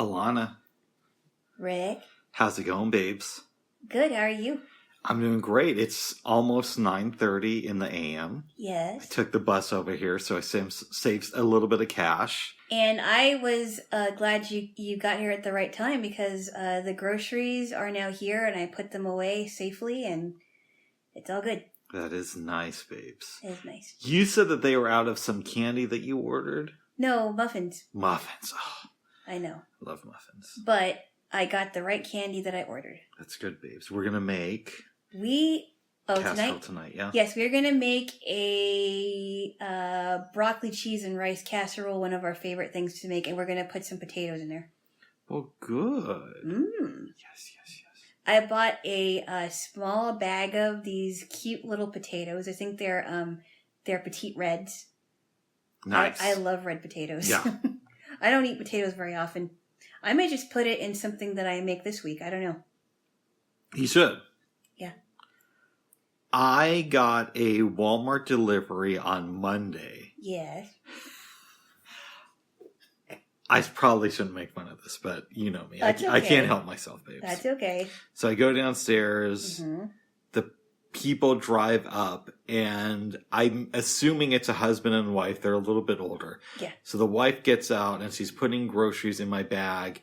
Alana, Rick. how's it going, babes? Good, how are you? I'm doing great. It's almost 9:30 in the a.m. I Yes. took the bus over here, so I saved a little bit of cash. And I was glad you got here at the right time because the groceries are now here and I put them away safely and it's all good. That is nice, babes. It is nice. You said that they were out of some candy that you ordered? No, muffins. Muffins. Oh, I know. love muffins. But I got the right candy that I ordered. That's good, babes. We're going to make casserole tonight, yeah? Yes, we're going to make a broccoli, cheese, and rice casserole, one of our favorite things to make, and we're going to put some potatoes in there. Well, good. Yes. I bought a small bag of these cute little potatoes. I think they're petite reds. Nice. I love red potatoes. Yeah. I don't eat potatoes very often. I may just put it in something that I make this week. I don't know. You should. Yeah. I got a Walmart delivery on Monday. Yes. I probably shouldn't make fun of this, but you know me. That's okay. I can't help myself, babes. That's okay. So I go downstairs. Mm-hmm. The people drive up, and I'm assuming it's a husband and wife. They're a little bit older. Yeah. So the wife gets out, and she's putting groceries in my bag.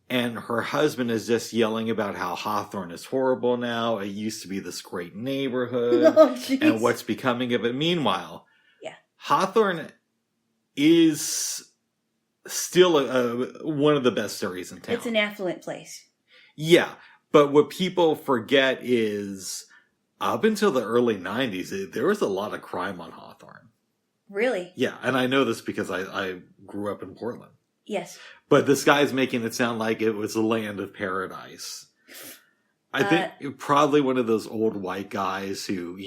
And her husband is just yelling about how Hawthorne is horrible now. It used to be this great neighborhood. Oh, and what's becoming of it. Meanwhile, yeah, Hawthorne is still one of the best areas in town. it's an affluent place. Yeah, but what people forget is up until the early 90s, there was a lot of crime on Hawthorne. Really? Yeah, and I know this because I grew up in Portland. Yes. But this guy's making it sound like it was a land of paradise. I think probably one of those old white guys who,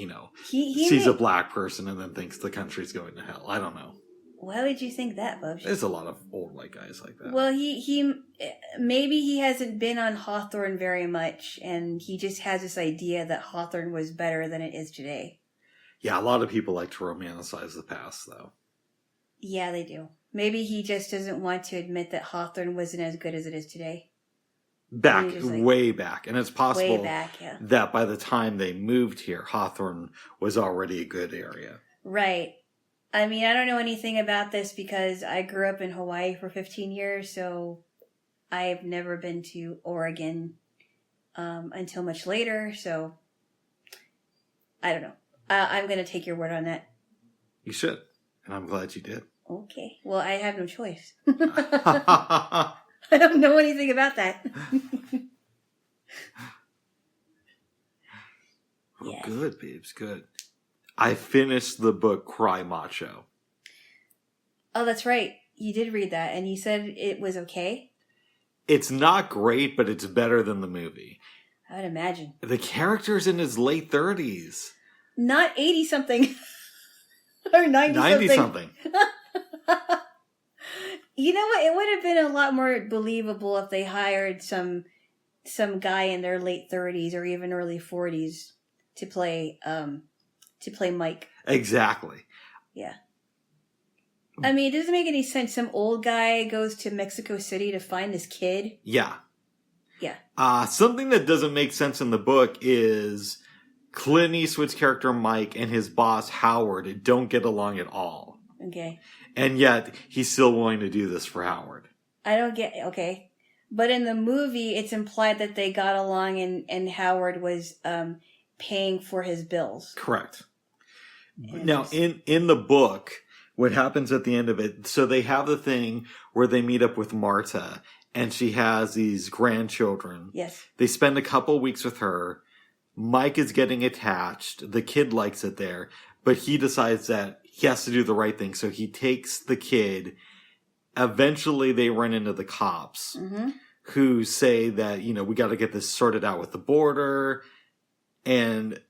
sees a black person and then thinks the country's going to hell. I don't know. Why would you think that, Bubs? There's a lot of old white guys like that. Well, he maybe he hasn't been on Hawthorne very much, and he just has this idea that Hawthorne was better than it is today. Yeah, a lot of people like to romanticize the past, though. Yeah, they do. Maybe he just doesn't want to admit that Hawthorne wasn't as good as it is today. Way back. And it's possible way back, yeah. that by the time they moved here, Hawthorne was already a good area. Right. I mean, I don't know anything about this because I grew up in Hawaii for 15 years, so I've never been to Oregon until much later, so I don't know. I'm going to take your word on that. You should, and I'm glad you did. Okay. Well, I have no choice. I don't know anything about that. Well, yes. Good, babes, good. I finished the book Cry Macho. Oh, that's right. You did read that, and you said it was okay? It's not great, but it's better than the movie. I would imagine. The character's in his late 30s. Not 80-something. Or 90-something. 90-something. You know what? It would have been a lot more believable if they hired some guy in their late 30s or even early 40s to play Mike. Exactly. Yeah. I mean, it doesn't make any sense. Some old guy goes to Mexico City to find this kid. Yeah. Yeah. Something that doesn't make sense in the book is Clint Eastwood's character Mike and his boss Howard don't get along at all. Okay. And yet, he's still willing to do this for Howard. I don't get... Okay. But in the movie, it's implied that they got along and Howard was paying for his bills. Correct. Now, in the book, what happens at the end of it... So they have the thing where they meet up with Marta, and she has these grandchildren. Yes. They spend a couple weeks with her. Mike is getting attached. The kid likes it there. But he decides that he has to do the right thing. So he takes the kid. Eventually, they run into the cops who say that, we got to get this sorted out with the border. And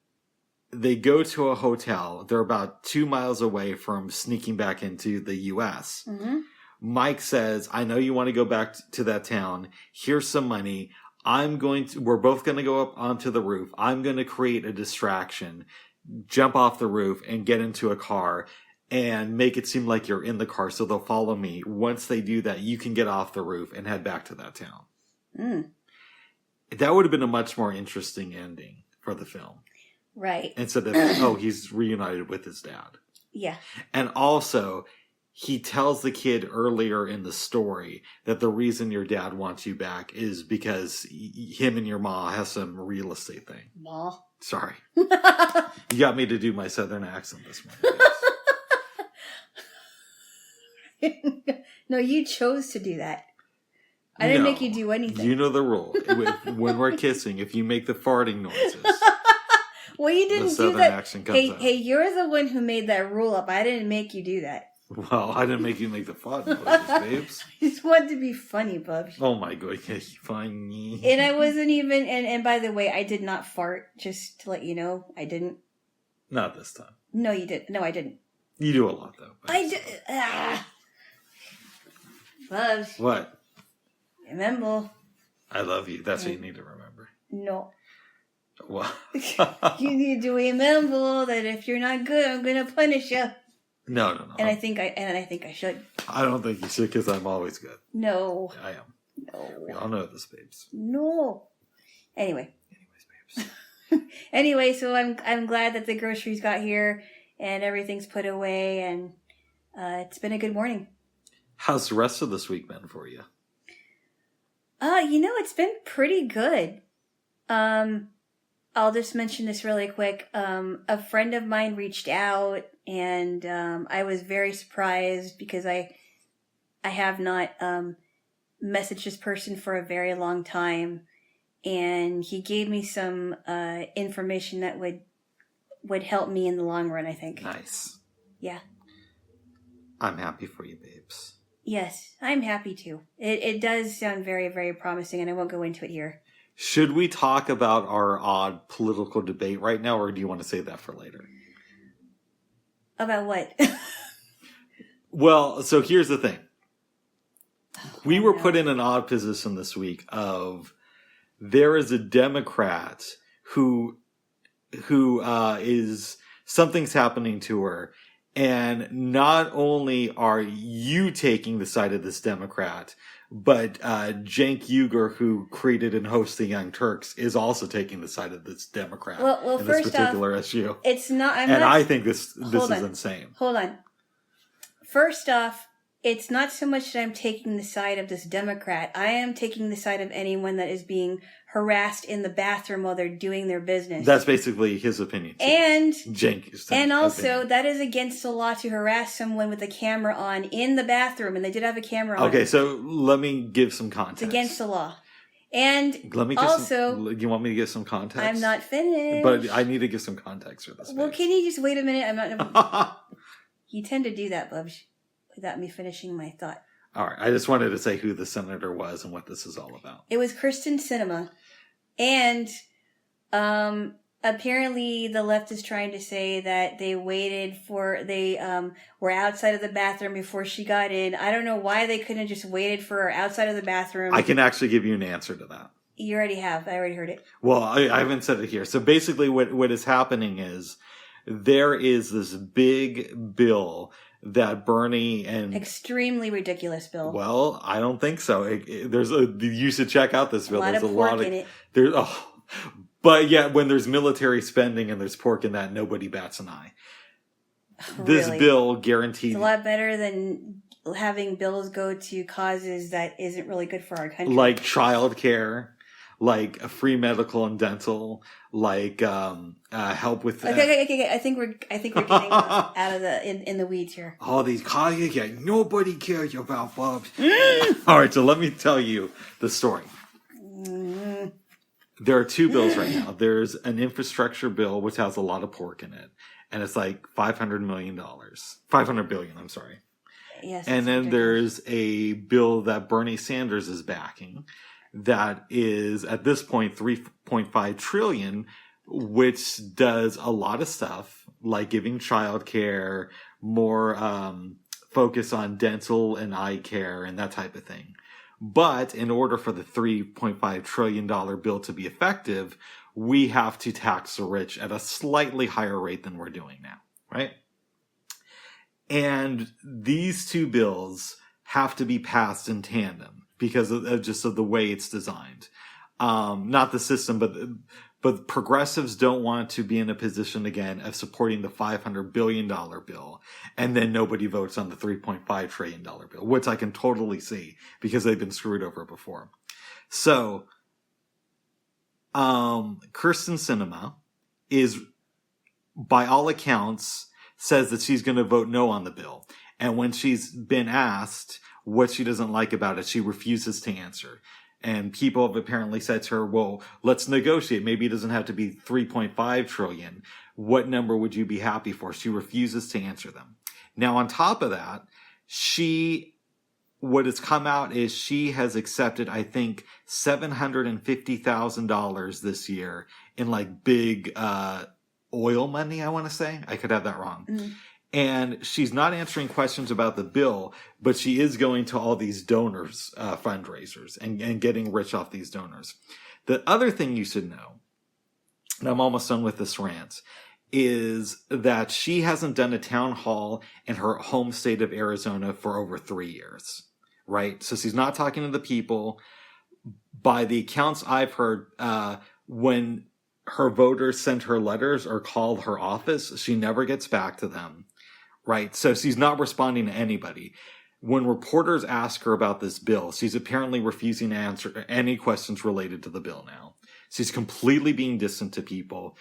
they go to a hotel. They're about 2 miles away from sneaking back into the U.S. Mm-hmm. Mike says, I know you want to go back to that town. Here's some money. We're both going to go up onto the roof. I'm going to create a distraction, jump off the roof and get into a car. and make it seem like you're in the car so they'll follow me. Once they do that, you can get off the roof and head back to that town. Mm. That would have been a much more interesting ending for the film. Right. Instead of, he's reunited with his dad. Yeah. And also, he tells the kid earlier in the story that the reason your dad wants you back is because him and your ma has some real estate thing. Ma. Sorry. You got me to do my southern accent this morning. No, you chose to do that. I didn't make you do anything. You know the rule. When we're kissing, if you make the farting noises, well, you didn't the southern do that. accent comes out. Hey, you're the one who made that rule up. I didn't make you do that. Well, I didn't make you make the fart noises, babes. I just wanted to be funny, Bubs. Oh my god, funny. And I wasn't even, and by the way, I did not fart, just to let you know. I didn't. Not this time. No, you did. No, I didn't. You do a lot, though. I did. Bubs. What? Remember. I love you. That's what you need to remember. No. What? You need to remember that if you're not good, I'm going to punish you. No. And I think I should. I don't think you should because I'm always good. No. I am. No. We all know this, babes. No. Anyway. Anyways, babes. Anyway, so I'm glad that the groceries got here and everything's put away, and it's been a good morning. How's the rest of this week been for you? It's been pretty good. I'll just mention this really quick. A friend of mine reached out, and I was very surprised because I have not messaged this person for a very long time, and he gave me some information that would help me in the long run, I think. Nice. Yeah. I'm happy for you, babes. Yes, I'm happy too. It does sound very, very promising, and I won't go into it here. Should we talk about our odd political debate right now, or do you want to save that for later? About what? Well, so here's the thing. We were put in an odd position this week of there is a Democrat who is something's happening to her. And not only are you taking the side of this Democrat, but Cenk Uygur, who created and hosts the Young Turks, is also taking the side of this Democrat in this particular issue. It's not. I think this is insane. Hold on. First off, it's not so much that I'm taking the side of this Democrat. I am taking the side of anyone that is being harassed in the bathroom while they're doing their business. That's basically his opinion. And Jenk's and also opinion. that is against the law to harass someone with a camera on in the bathroom, and they did have a camera on. Okay, so let me give some context. It's against the law. And let me you want me to give some context? I'm not finished. But I need to give some context for this. Well, can you just wait a minute? I'm not. You tend to do that, Bubs, without me finishing my thought. All right. I just wanted to say who the senator was and what this is all about. It was Kristen Sinema. And apparently the left is trying to say that they were outside of the bathroom before she got in. I don't know why they couldn't have just waited for her outside of the bathroom. I can actually give you an answer to that. You already have. I already heard it. Well, I haven't said it here. So basically what is happening is there is this big bill that Bernie and... Extremely ridiculous bill. Well, I don't think so. You should check out this bill. There's a lot of pork in it. But yeah, when there's military spending and there's pork in that, nobody bats an eye. This bill guaranteed... It's a lot better than having bills go to causes that isn't really good for our country. Like childcare, like free medical and dental, like help with... Okay. I think we're getting out of in the weeds here. All these causes, yeah, nobody cares about Bubs. All right, so let me tell you the story. There are two bills right now. There's an infrastructure bill, which has a lot of pork in it. And it's like $500 billion, I'm sorry. Yes. And then there's a bill that Bernie Sanders is backing that is, at this point, $3.5 trillion, which does a lot of stuff, like giving childcare, more focus on dental and eye care and that type of thing. But in order for the $3.5 trillion bill to be effective, we have to tax the rich at a slightly higher rate than we're doing now, right? And these two bills have to be passed in tandem because of just of the way it's designed. Not the system, but progressives don't want to be in a position again of supporting the $500 billion bill and then nobody votes on the $3.5 trillion bill, which I can totally see because they've been screwed over before. So, Kirsten Sinema is, by all accounts, says that she's going to vote no on the bill. And when she's been asked what she doesn't like about it, she refuses to answer. And people have apparently said to her, well, let's negotiate. Maybe it doesn't have to be 3.5 trillion. What number would you be happy for? She refuses to answer them. Now, on top of that, what has come out is she has accepted, I think, $750,000 this year in like big, oil money, I want to say. I could have that wrong. Mm. And she's not answering questions about the bill, but she is going to all these donors, fundraisers and getting rich off these donors. The other thing you should know, and I'm almost done with this rant, is that she hasn't done a town hall in her home state of Arizona for over 3 years, right? So she's not talking to the people. By the accounts I've heard, when her voters send her letters or call her office, she never gets back to them. Right. So she's not responding to anybody. When reporters ask her about this bill, she's apparently refusing to answer any questions related to the bill now. She's completely being distant to people.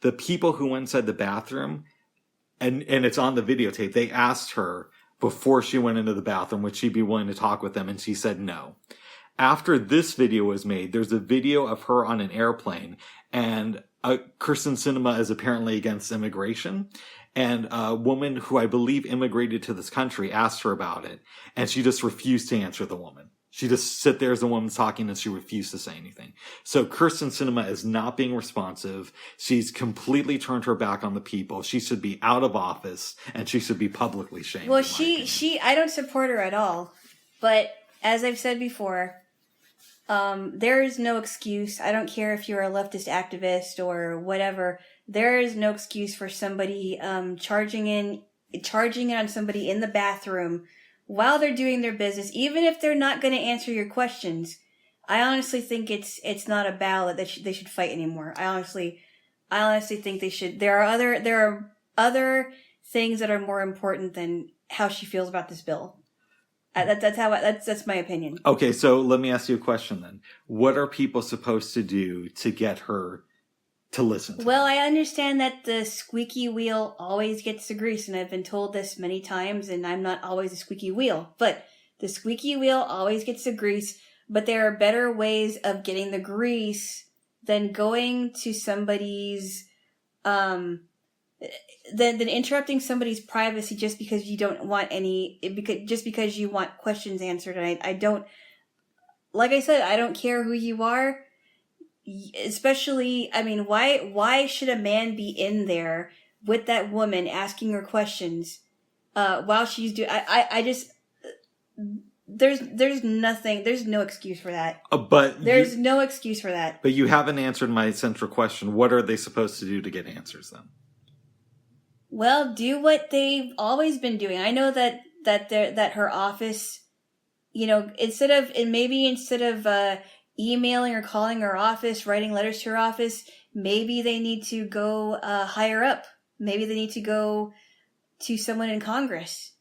The people who went inside the bathroom, and it's on the videotape, they asked her before she went into the bathroom, would she be willing to talk with them? And she said no. After this video was made, there's a video of her on an airplane, and Kirsten Sinema is apparently against immigration. And a woman who I believe immigrated to this country asked her about it, and she just refused to answer the woman. She just sit there as the woman's talking and she refused to say anything. So Kirsten Sinema is not being responsive. She's completely turned her back on the people. She should be out of office and she should be publicly shamed. Well, I don't support her at all. But as I've said before, there is no excuse. I don't care if you're a leftist activist or whatever. There is no excuse for somebody charging in on somebody in the bathroom while they're doing their business, even if they're not going to answer your questions. I honestly think it's not a battle that they should fight anymore. I honestly think they should. There are other things that are more important than how she feels about this bill. That's my opinion. Okay, so let me ask you a question then. What are people supposed to do to get her to listen to Well, them? I understand that the squeaky wheel always gets the grease, and I've been told this many times, and I'm not always a squeaky wheel, but the squeaky wheel always gets the grease, but there are better ways of getting the grease than going to somebody's, than interrupting somebody's privacy just because you don't want just because you want questions answered. And I don't, like I said, I don't care who you are. Especially, I mean, why should a man be in there with that woman asking her questions, while she's doing, there's no excuse for that. There's no excuse for that. But you haven't answered my central question. What are they supposed to do to get answers then? Well, do what they've always been doing. I know that her office, instead of emailing or calling her office, writing letters to her office, maybe they need to go higher up. Maybe they need to go to someone in Congress.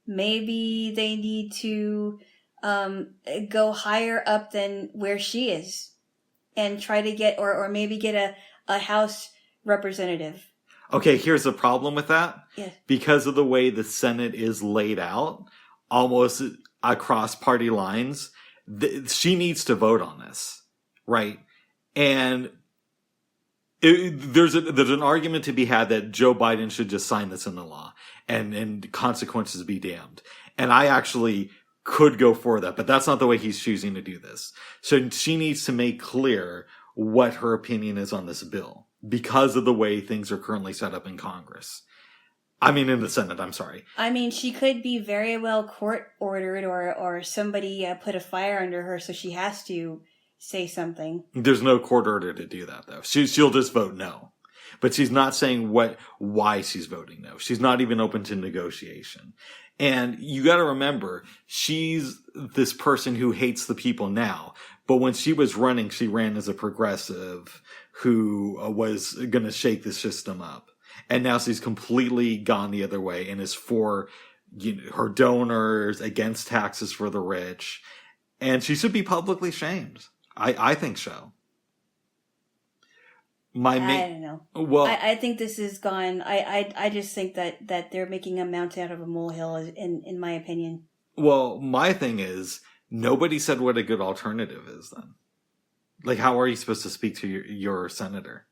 Maybe they need to go higher up than where she is and try to get, or maybe get a House representative. Okay, here's the problem with that. Yeah. Because of the way the Senate is laid out, almost across party lines, she needs to vote on this, right? And there's an argument to be had that Joe Biden should just sign this into law and consequences be damned. And I actually could go for that, but that's not the way he's choosing to do this. So she needs to make clear what her opinion is on this bill because of the way things are currently set up in Congress. I mean, in the Senate, I'm sorry. I mean, she could be very well court-ordered or somebody put a fire under her, so she has to say something. There's no court order to do that, though. She'll just vote no. But she's not saying why she's voting no. She's not even open to negotiation. And you got to remember, she's this person who hates the people now. But when she was running, she ran as a progressive who was going to shake the system up. And now she's completely gone the other way and is for her donors, against taxes for the rich. And she should be publicly shamed. I think so. I don't know. Well, I think this is gone. I just think that they're making a mountain out of a molehill, in my opinion. Well, my thing is, nobody said what a good alternative is then. Like, how are you supposed to speak to your senator?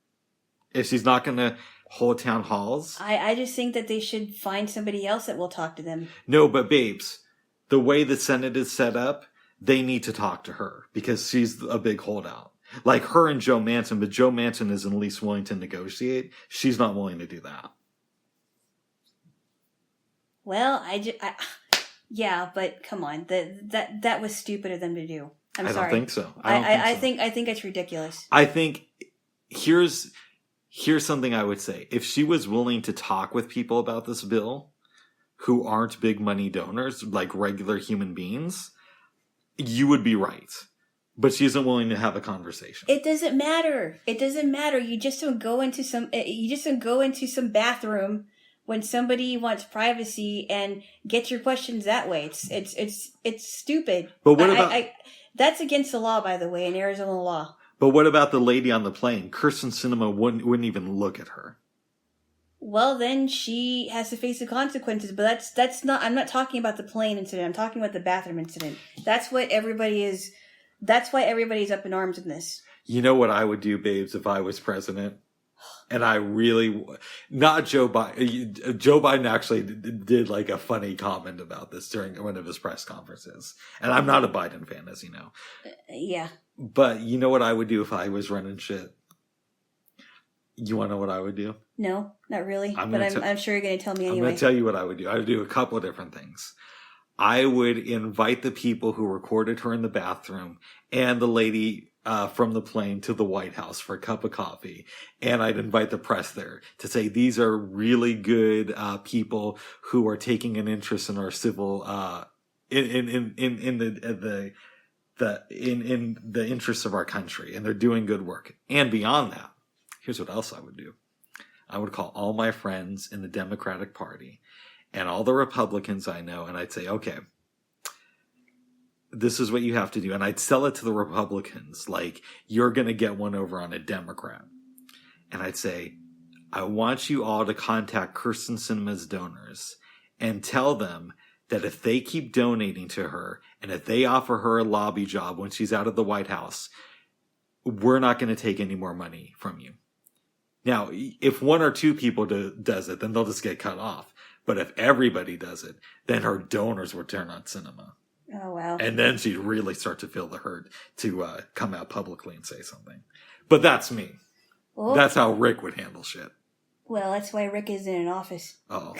If she's not going to hold town halls? I just think that they should find somebody else that will talk to them. No, but babes, the way the Senate is set up, they need to talk to her because she's a big holdout. Like her and Joe Manchin, but Joe Manchin is at least willing to negotiate. She's not willing to do that. Well, yeah, but come on, that was stupid of them to do. I'm sorry. I don't think so. I think it's ridiculous. I think here's something I would say. If she was willing to talk with people about this bill who aren't big money donors, like regular human beings, you would be right. But she isn't willing to have a conversation. It doesn't matter. It doesn't matter. You just don't go into some bathroom when somebody wants privacy and get your questions that way. It's stupid. But what about that's against the law, by the way, in Arizona law. But what about the lady on the plane? Kirsten Sinema wouldn't even look at her. Well, then she has to face the consequences. But that's not. I'm not talking about the plane incident. I'm talking about the bathroom incident. That's what everybody is. That's why everybody's up in arms in this. You know what I would do, babes, if I was president? And I really, not Joe Biden. Joe Biden actually did like a funny comment about this during one of his press conferences. And I'm not a Biden fan, as you know. Yeah. But you know what I would do if I was running shit? You want to know what I would do? No, not really. I'm sure you're going to tell me anyway. I'm going to tell you what I would do. I would do a couple of different things. I would invite the people who recorded her in the bathroom and the lady from the plane to the White House for a cup of coffee. And I'd invite the press there to say, these are really good people who are taking an interest in our civil, in the interests of our country. And they're doing good work. And beyond that, here's what else I would do. I would call all my friends in the Democratic Party and all the Republicans I know, and I'd say, okay, this is what you have to do. And I'd sell it to the Republicans, like, you're going to get one over on a Democrat. And I'd say, I want you all to contact Kirsten Sinema's donors and tell them that if they keep donating to her and if they offer her a lobby job when she's out of the White House, we're not going to take any more money from you. Now, if one or two people does it, then they'll just get cut off. But if everybody does it, then her donors would turn on Sinema. Oh, wow. And then she'd really start to feel the hurt to come out publicly and say something. But that's me. Well, that's how Rick would handle shit. Well, that's why Rick isn't in office. Oh.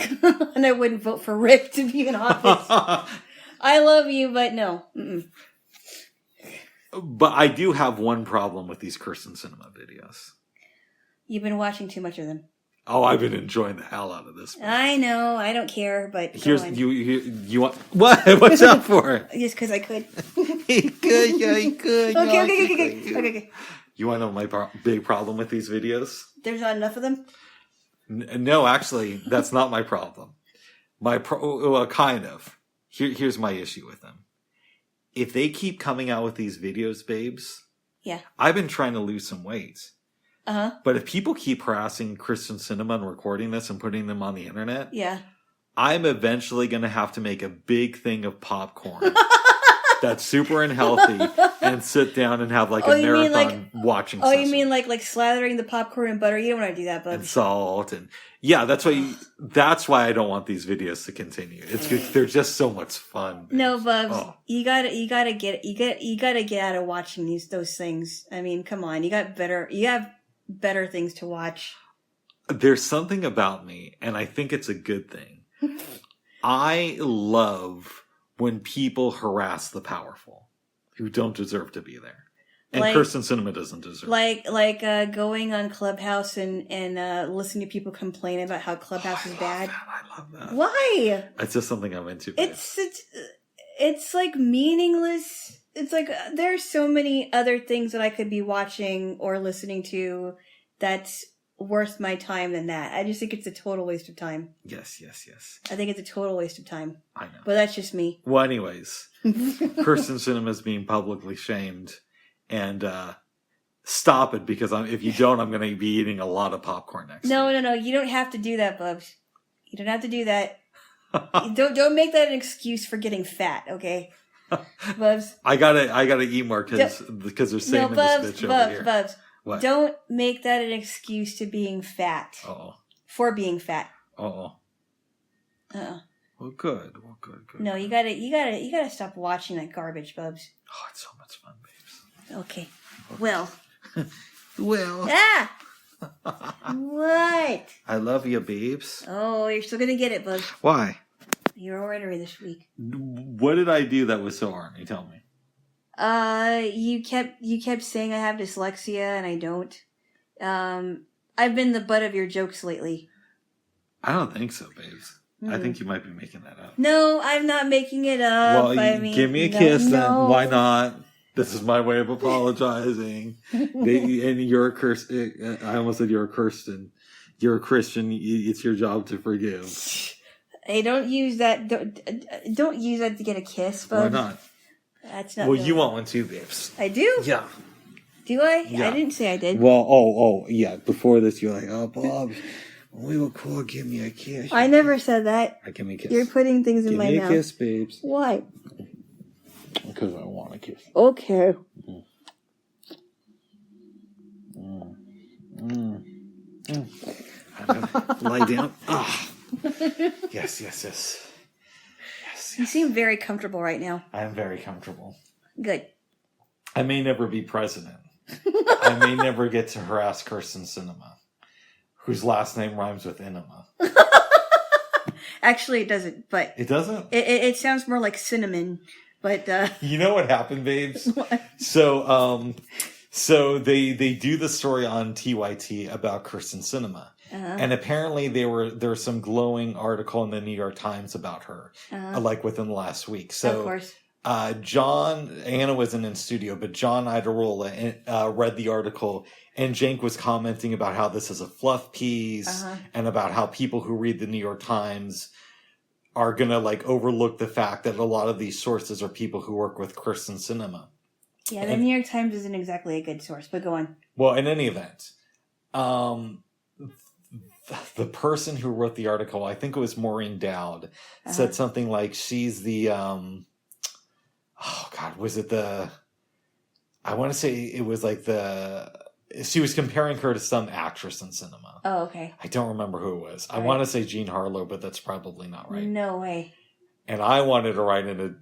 And I wouldn't vote for Rick to be in office. I love you, but no. Mm-mm. But I do have one problem with these Kirsten Sinema videos. You've been watching too much of them. Oh, I've been enjoying the hell out of this. I know. I don't care, but here's you want what? What's up for? Just because I could. He could. Yeah, he could. Okay. You want to know my big problem with these videos? There's not enough of them? No, actually, that's not my problem. Well, kind of. Here's my issue with them. If they keep coming out with these videos, babes. Yeah. I've been trying to lose some weight. Uh-huh. But if people keep harassing Kirsten Sinema and recording this and putting them on the internet, yeah, I'm eventually going to have to make a big thing of popcorn that's super unhealthy and sit down and have like a marathon watching session. You mean like slathering the popcorn in butter? You don't want to do that, Bubs. And salt and yeah, that's why I don't want these videos to continue. They're just so much fun. Babes. No, Bubs, you gotta get out of watching those things. I mean, come on, you have better things to watch. There's something about me, and I think it's a good thing. I love when people harass the powerful who don't deserve to be there. And Kirsten Cinema doesn't deserve it. Like going on Clubhouse and listening to people complain about how Clubhouse is bad. I love that. Why? It's just something I'm into. Babe. It's like meaningless. It's like there's so many other things that I could be watching or listening to that's worth my time than that. I just think it's a total waste of time. Yes. I think it's a total waste of time. I know. But that's just me. Well, anyways, Kirsten Cinema is being publicly shamed, and stop it, because if you don't, I'm going to be eating a lot of popcorn next week. No. You don't have to do that, Bubs. You don't have to do that. Don't make that an excuse for getting fat, okay? Bubs. I gotta eat more because they're saving this bitch over here. Bubs. What? Don't make that an excuse to being fat. Uh-oh. For being fat. Uh-oh. Uh-uh. Well, good. No, you gotta stop watching that garbage, Bubs. Oh, it's so much fun, babes. Okay. Well. Well. Ah! What? I love you, babes. Oh, you're still gonna get it, Bubs. Why? You're ornery this week. What did I do that was so ornery? Tell me. You kept saying I have dyslexia and I don't. I've been the butt of your jokes lately. I don't think so, babes. I think you might be making that up. No, I'm not making it up. Well, give me a kiss then. Why not? This is my way of apologizing. And you're a Kirsten. I almost said you're a Kirsten. You're a Christian. It's your job to forgive. Hey, don't use that. Don't use that to get a kiss, Bubs. Why not? That's not. Well, you want one too, babes. I do. Yeah. Do I? Yeah. I didn't say I did. Well, yeah. Before this, you're like, oh, Bob, when we were cool, give me a kiss. I never said that. Give me a kiss. You're putting things in my mouth. Give me a kiss, babes. Why? Because I want a kiss. Okay. Lie down. Ah. Yes. You seem very comfortable right now. I am very comfortable. Good. I may never be president. I may never get to harass Kirsten Cinema, whose last name rhymes with enema. Actually, it doesn't. But it doesn't. It sounds more like cinnamon. But you know what happened, babes? What? So they do the story on TYT about Kirsten Cinema. And apparently there was some glowing article in the New York Times about her, like within the last week. So, of course. Anna wasn't in studio, but John Idarola read the article, and Jank was commenting about how this is a fluff piece, and about how people who read the New York Times are gonna overlook the fact that a lot of these sources are people who work with Kirsten Cinema. Yeah, the New York Times isn't exactly a good source, but go on. Well, in any event, the person who wrote the article, I think it was Maureen Dowd, said something like she's the, I want to say it was she was comparing her to some actress in cinema. Oh, okay. I don't remember who it was. I want to say Jean Harlow, but that's probably not right. No way. And I wanted to write in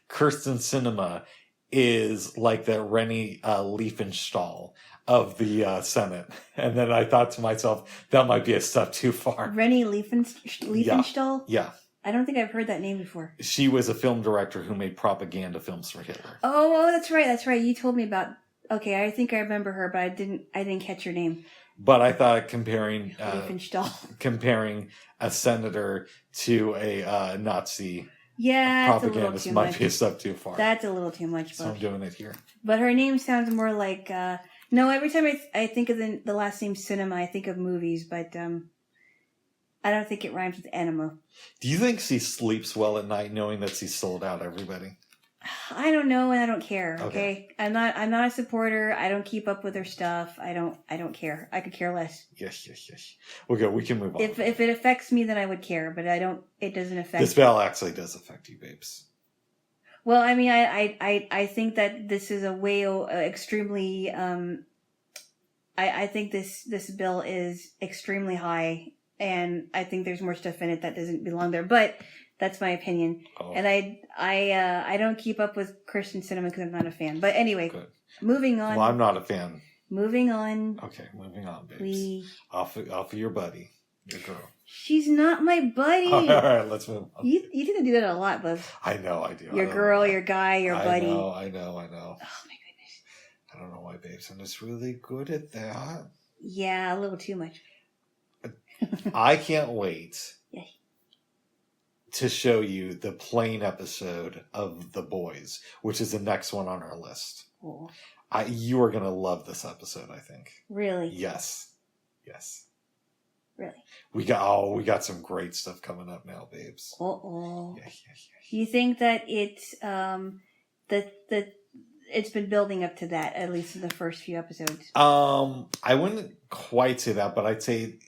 Kirsten Cinema is like the Rennie Liefenstahl of the Senate. And then I thought to myself, that might be a step too far. Rennie Liefenstahl? Yeah. I don't think I've heard that name before. She was a film director who made propaganda films for Hitler. Oh, that's right. You told me about. Okay, I think I remember her, but I didn't catch her name. But I thought comparing a senator to a Nazi propagandist might be a step too far. That's a little too much. So I'm doing it here. But her name sounds more like no. Every time I think of the last name Cinema, I think of movies, but I don't think it rhymes with enema. Do you think she sleeps well at night knowing that she's sold out everybody? I don't know, and I don't care. Okay, I'm not a supporter. I don't keep up with her stuff. I don't care. I could care less. Yes. Okay, we can move on. If it affects me, then I would care, but I don't. It doesn't affect. This bell actually does affect you, babes. Well, I mean, I think that this is a way extremely. I think this bill is extremely high, and I think there's more stuff in it that doesn't belong there. But that's my opinion, and I don't keep up with Kirsten Cinema because I'm not a fan. But anyway, moving on. Well, I'm not a fan. Moving on. Okay, moving on, babes. Off of your buddy. Your girl. She's not my buddy. All right, let's move on. You tend to do that a lot, Bubs. I know I do. Your girl, your guy, your buddy. I know. Oh, my goodness. I don't know why, babes. I'm just really good at that. Yeah, a little too much. I can't wait Yeah. to show you the plane episode of The Boys, which is the next one on our list. Oh. You are going to love this episode, I think. Really? Yes. Really? We got some great stuff coming up now, babes. Uh-oh. Yeah. You think that it's it's been building up to that, at least in the first few episodes? I wouldn't quite say that, but I'd say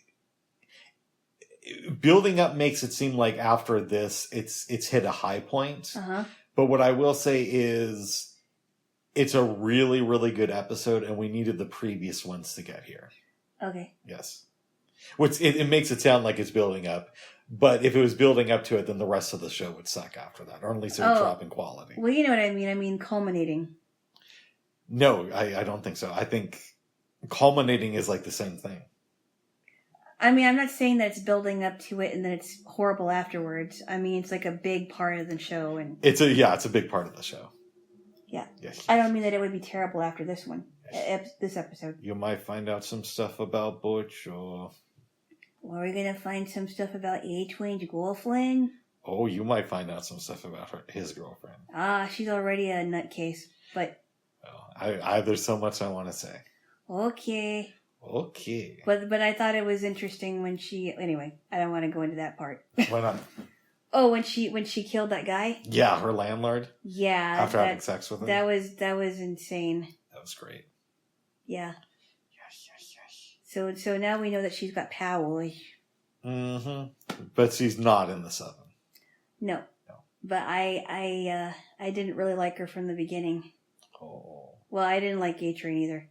building up makes it seem like after this it's hit a high point. Uh-huh. But what I will say is it's a really, really good episode, and we needed the previous ones to get here. Okay. Yes. Which it makes it sound like it's building up, but if it was building up to it, then the rest of the show would suck after that, or at least it would drop in quality. Well, you know what I mean. I mean culminating. No, I don't think so. I think culminating is like the same thing. I mean, I'm not saying that it's building up to it and then it's horrible afterwards. I mean, it's like a big part of the show, and It's a big part of the show. Yeah. Yes. I don't mean that it would be terrible after this one, this episode. You might find out some stuff about Butch, or... Are we going to find some stuff about A-Twain's girlfriend? Oh, you might find out some stuff about his girlfriend. She's already a nutcase, but... Well, there's so much I want to say. Okay. But I thought it was interesting when she... Anyway, I don't want to go into that part. Why not? Oh, when she killed that guy? Yeah, her landlord. Yeah. After having sex with him. That was insane. That was great. Yeah. So now we know that she's got powers. Mm-hmm. But she's not in the 7. No. But I didn't really like her from the beginning. Oh. Well, I didn't like A-Train either.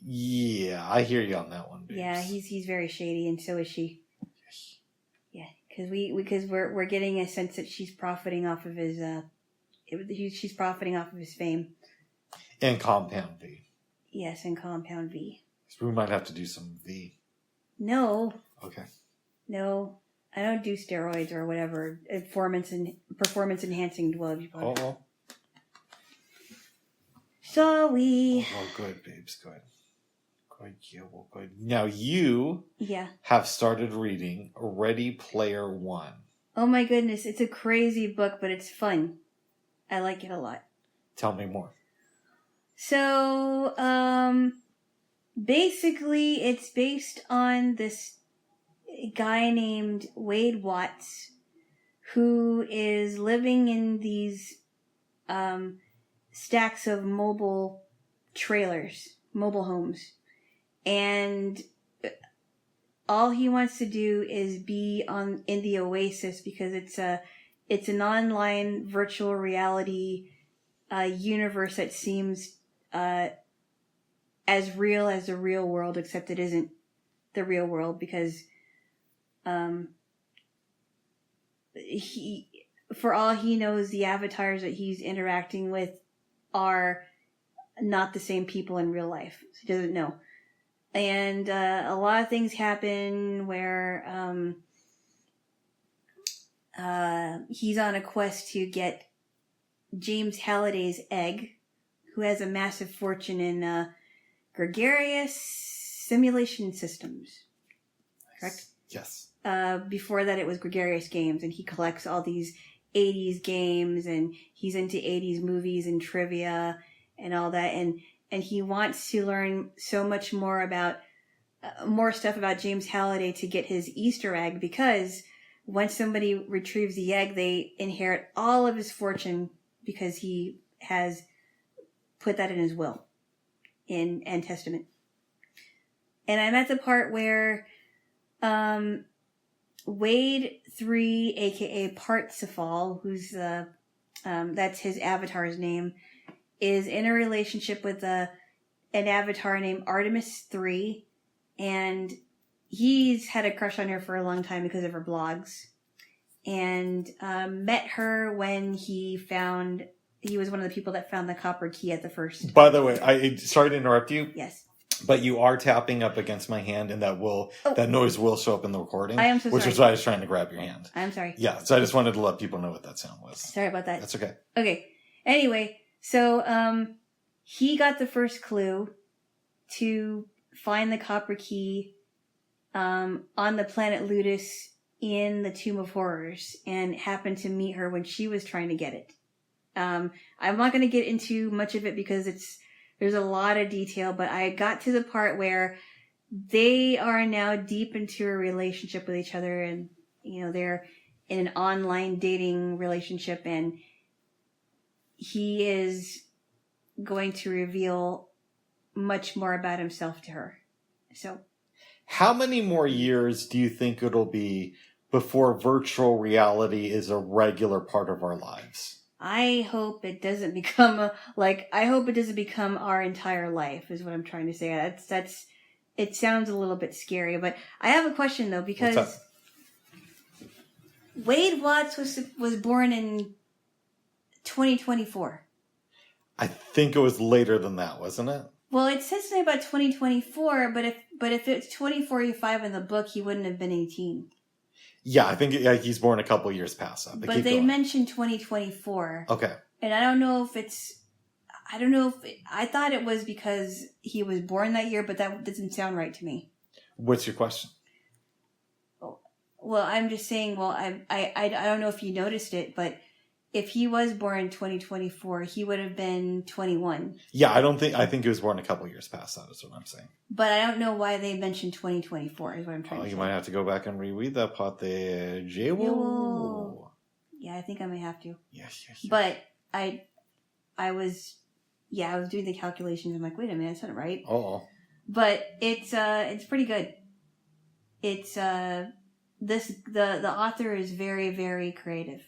Yeah, I hear you on that one, babes. Yeah, he's very shady, and so is she. Yeah, because we're getting a sense that she's profiting off of his she's profiting off of his fame. And Compound V. Yes, and Compound V. So we might have to do some V. No. Okay. No, I don't do steroids or whatever performance enhancing drugs. Oh. Sorry. Oh, good, babes, good. Yeah, well, good. Now you have started reading Ready Player One. Oh my goodness, it's a crazy book, but it's fun. I like it a lot. Tell me more. So, basically, it's based on this guy named Wade Watts, who is living in these stacks of mobile homes. And all he wants to do is be in the Oasis because it's an online virtual reality universe that seems as real as the real world, except it isn't the real world because for all he knows, the avatars that he's interacting with are not the same people in real life. So he doesn't know. And a lot of things happen where he's on a quest to get James Halliday's egg, who has a massive fortune in gregarious simulation systems. Correct? Yes. Before that, it was Gregarious Games, and he collects all these 80s games, and he's into 80s movies and trivia and all that, and he wants to learn so much more about more stuff about James Halliday to get his Easter egg, because once somebody retrieves the egg, they inherit all of his fortune because he has put that in his will and testament. And I'm at the part where Wade 3, aka Parsifal, who's that's his avatar's name, is in a relationship with an avatar named Artemis 3, and he's had a crush on her for a long time because of her blogs, and met her when he was one of the people that found the copper key at the first. By the way, sorry to interrupt you. Yes. But you are tapping up against my hand, and that noise will show up in the recording. I am so sorry. Which is why I was trying to grab your hand. I'm sorry. Yeah, so I just wanted to let people know what that sound was. Sorry about that. That's okay. Okay. Anyway, so he got the first clue to find the copper key on the planet Ludus in the Tomb of Horrors, and happened to meet her when she was trying to get it. I'm not going to get into much of it because there's a lot of detail, but I got to the part where they are now deep into a relationship with each other, and they're in an online dating relationship, and he is going to reveal much more about himself to her. So, how many more years do you think it'll be before virtual reality is a regular part of our lives? I hope it doesn't become our entire life, is what I'm trying to say. It sounds a little bit scary, but I have a question though, because Wade Watts was born in 2024. I think it was later than that, wasn't it? Well, it says something about 2024, but if it's 2045 in the book, he wouldn't have been 18. Yeah, I think he's born a couple years past that. But they mentioned 2024. Okay. And I thought it was because he was born that year, but that doesn't sound right to me. What's your question? Well, I'm just saying, I don't know if you noticed it, but if he was born in 2024, he would have been 21. Yeah, I think he was born a couple years past that, is what I'm saying. But I don't know why they mentioned 2024, is what I'm trying to say. You might have to go back and reread that part there. Jaylo. Yeah, I think I may have to. Yes. But I was doing the calculations. I'm like, wait a minute, that's not right. Oh. But it's pretty good. It's the author is very, very creative.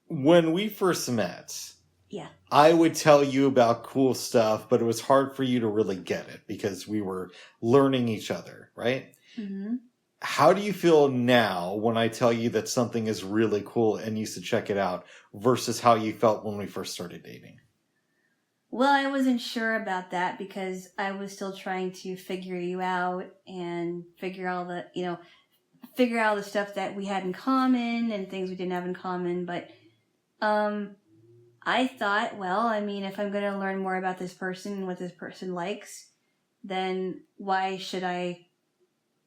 When we first met, yeah, I would tell you about cool stuff, but it was hard for you to really get it because we were learning each other, right? Mm-hmm. How do you feel now when I tell you that something is really cool and you should check it out versus how you felt when we first started dating? Well, I wasn't sure about that because I was still trying to figure you out and figure out the stuff that we had in common and things we didn't have in common, but I thought, well, I mean, if I'm going to learn more about this person and what this person likes, then why should I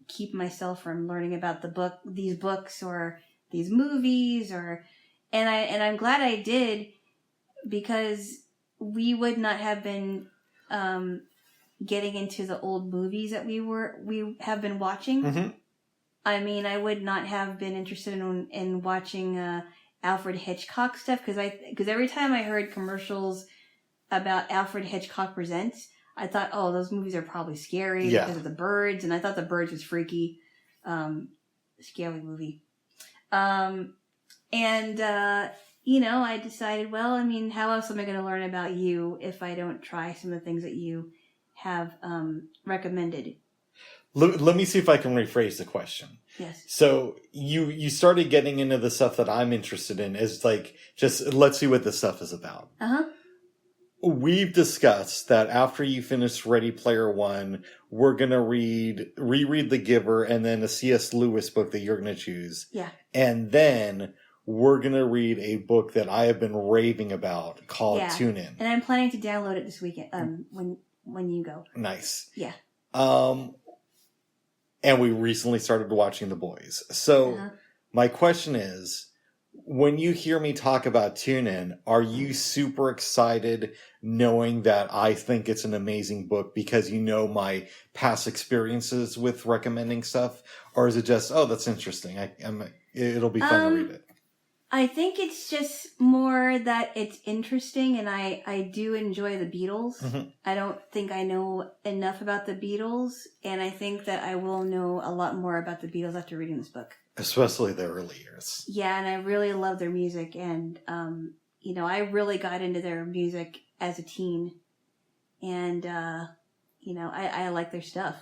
keep myself from learning about these books or these movies and I'm glad I did, because we would not have been getting into the old movies that we have been watching. Mm-hmm. I mean, I would not have been interested in watching Alfred Hitchcock stuff because every time I heard commercials about Alfred Hitchcock Presents, I thought, oh, those movies are probably scary because of the birds, and I thought the birds was freaky. Scary movie. I decided, well, I mean, how else am I going to learn about you if I don't try some of the things that you have recommended? Let me see if I can rephrase the question. Yes. So you started getting into the stuff that I'm interested in as like, just let's see what this stuff is about. Uh-huh. We've discussed that after you finish Ready Player One, we're going to reread The Giver and then a C.S. Lewis book that you're going to choose. Yeah. And then we're going to read a book that I have been raving about called Tune In. And I'm planning to download it this weekend when you go. Nice. Yeah. And we recently started watching The Boys. So my question is, when you hear me talk about Tune In, are you super excited knowing that I think it's an amazing book because you know my past experiences with recommending stuff? Or is it just, oh, that's interesting. It'll be fun to read it. I think it's just more that it's interesting, and I do enjoy the Beatles. Mm-hmm. I don't think I know enough about the Beatles, and I think that I will know a lot more about the Beatles after reading this book. Especially their early years. Yeah, and I really love their music, and, I really got into their music as a teen, and, I like their stuff.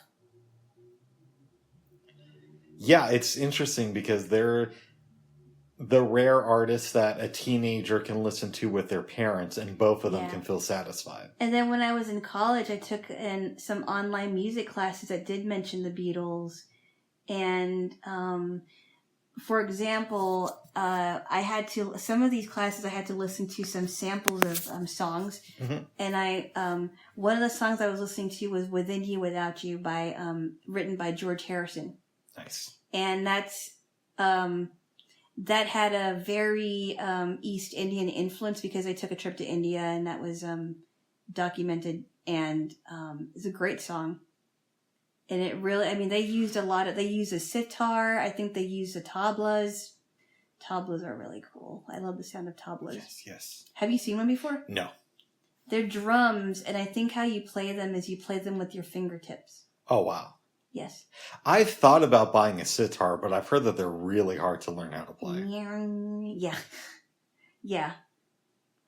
Yeah, it's interesting because the rare artists that a teenager can listen to with their parents, and both of them Yeah. can feel satisfied. And then when I was in college, I took some online music classes that did mention the Beatles. And for example, some of these classes I had to listen to some samples of songs. Mm-hmm. And one of the songs I was listening to was "Within You, Without You" written by George Harrison. Nice. And that had a very East Indian influence because I took a trip to India and that was documented, and it's a great song. And it really, I mean, they used a sitar. I think they used the tablas. Tablas are really cool. I love the sound of tablas. Yes, yes. Have you seen one before? No. They're drums, and I think how you play them is you play them with your fingertips. Oh, wow. Yes. I've thought about buying a sitar, but I've heard that they're really hard to learn how to play. Yeah. Yeah.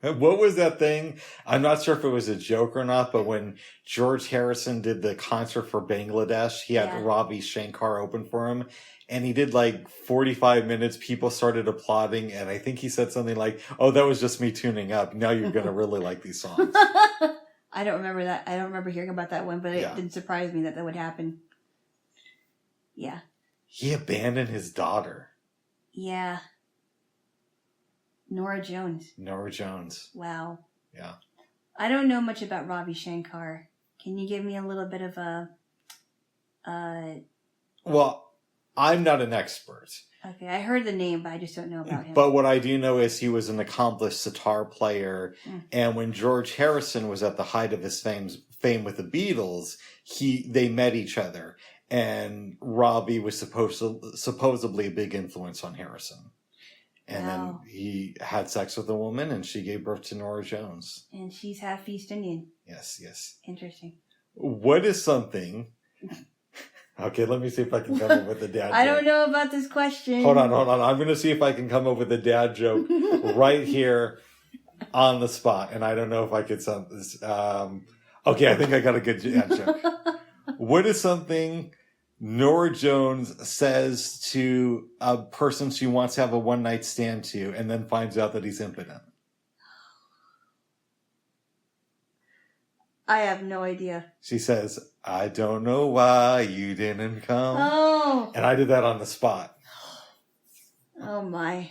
What was that thing? I'm not sure if it was a joke or not, but when George Harrison did the concert for Bangladesh, he had Ravi Shankar open for him, and he did like 45 minutes. People started applauding, and I think he said something like, "Oh, that was just me tuning up. Now you're going to really like these songs." I don't remember that. I don't remember hearing about that one, but it didn't surprise me that would happen. Yeah. He abandoned his daughter. Yeah. Norah Jones. Wow. Yeah. I don't know much about Ravi Shankar. Can you give me a little bit of Well, I'm not an expert. Okay, I heard the name, but I just don't know about him. But what I do know is he was an accomplished sitar player, and when George Harrison was at the height of his fame with the Beatles, they met each other, and Ravi was supposedly a big influence on Harrison. And then he had sex with a woman, and she gave birth to Norah Jones. And she's half East Indian. Yes, yes. Interesting. What is something... Okay, let me see if I can come up with a dad joke. I don't know about this question. Hold on. I'm going to see if I can come up with a dad joke right here on the spot. And I don't know if I could... okay, I think I got a good dad joke. What is something... Norah Jones says to a person she wants to have a one-night stand to, and then finds out that he's impotent? I have no idea. She says, "I don't know why you didn't come." Oh. And I did that on the spot. Oh, my.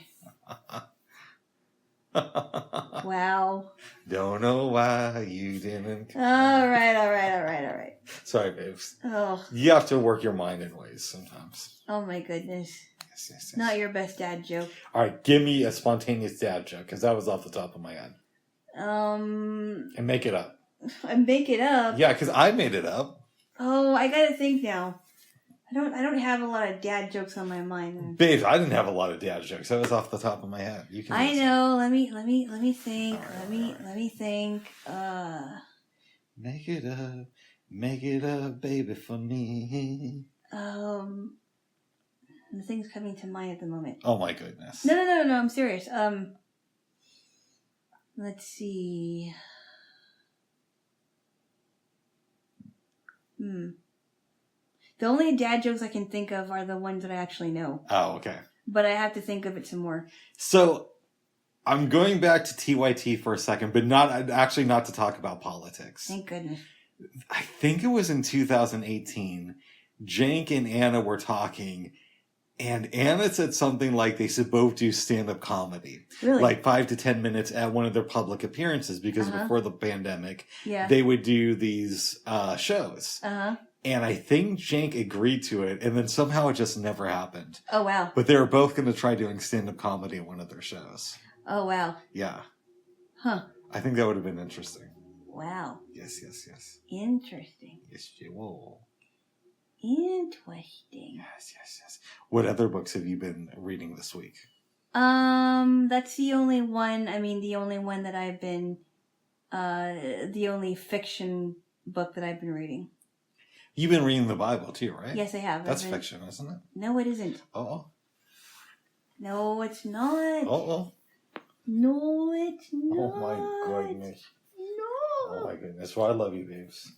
Wow. Don't know why you didn't come. All right. Sorry, babes. Oh. You have to work your mind in ways sometimes. Oh, my goodness. Yes. Not your best dad joke. All right, give me a spontaneous dad joke, because that was off the top of my head. And make it up. And make it up? Yeah, because I made it up. Oh, I gotta think now. I don't have a lot of dad jokes on my mind. Babes, I didn't have a lot of dad jokes. That was off the top of my head. You can. I know. Let me think. Right. Let me think. Make it up, baby, for me. Nothing's coming to mind at the moment. Oh my goodness. No. I'm serious. Let's see. The only dad jokes I can think of are the ones that I actually know. Oh, okay. But I have to think of it some more. So, I'm going back to TYT for a second, but not to talk about politics. Thank goodness. I think it was in 2018. Jank and Anna were talking, and Anna said something like they should both do stand-up comedy. Really? Like 5 to 10 minutes at one of their public appearances, because before the pandemic, yeah, they would do these shows. And I think Jank agreed to it, and then somehow it just never happened. Oh, wow. But they were both going to try doing stand-up comedy at one of their shows. Oh, wow. Yeah. Huh. I think that would have been interesting. Wow. Yes. Interesting. Yes, you will. Interesting. Yes. What other books have you been reading this week? That's the only one. I mean, the only one that I've been, the only fiction book that I've been reading. You've been reading the Bible too, right? Yes, I have. That's fiction, isn't it? No, it isn't. Oh. No, it's not. Oh. No, it's not. Oh my goodness. No. Oh my goodness. Well, I love you, babes.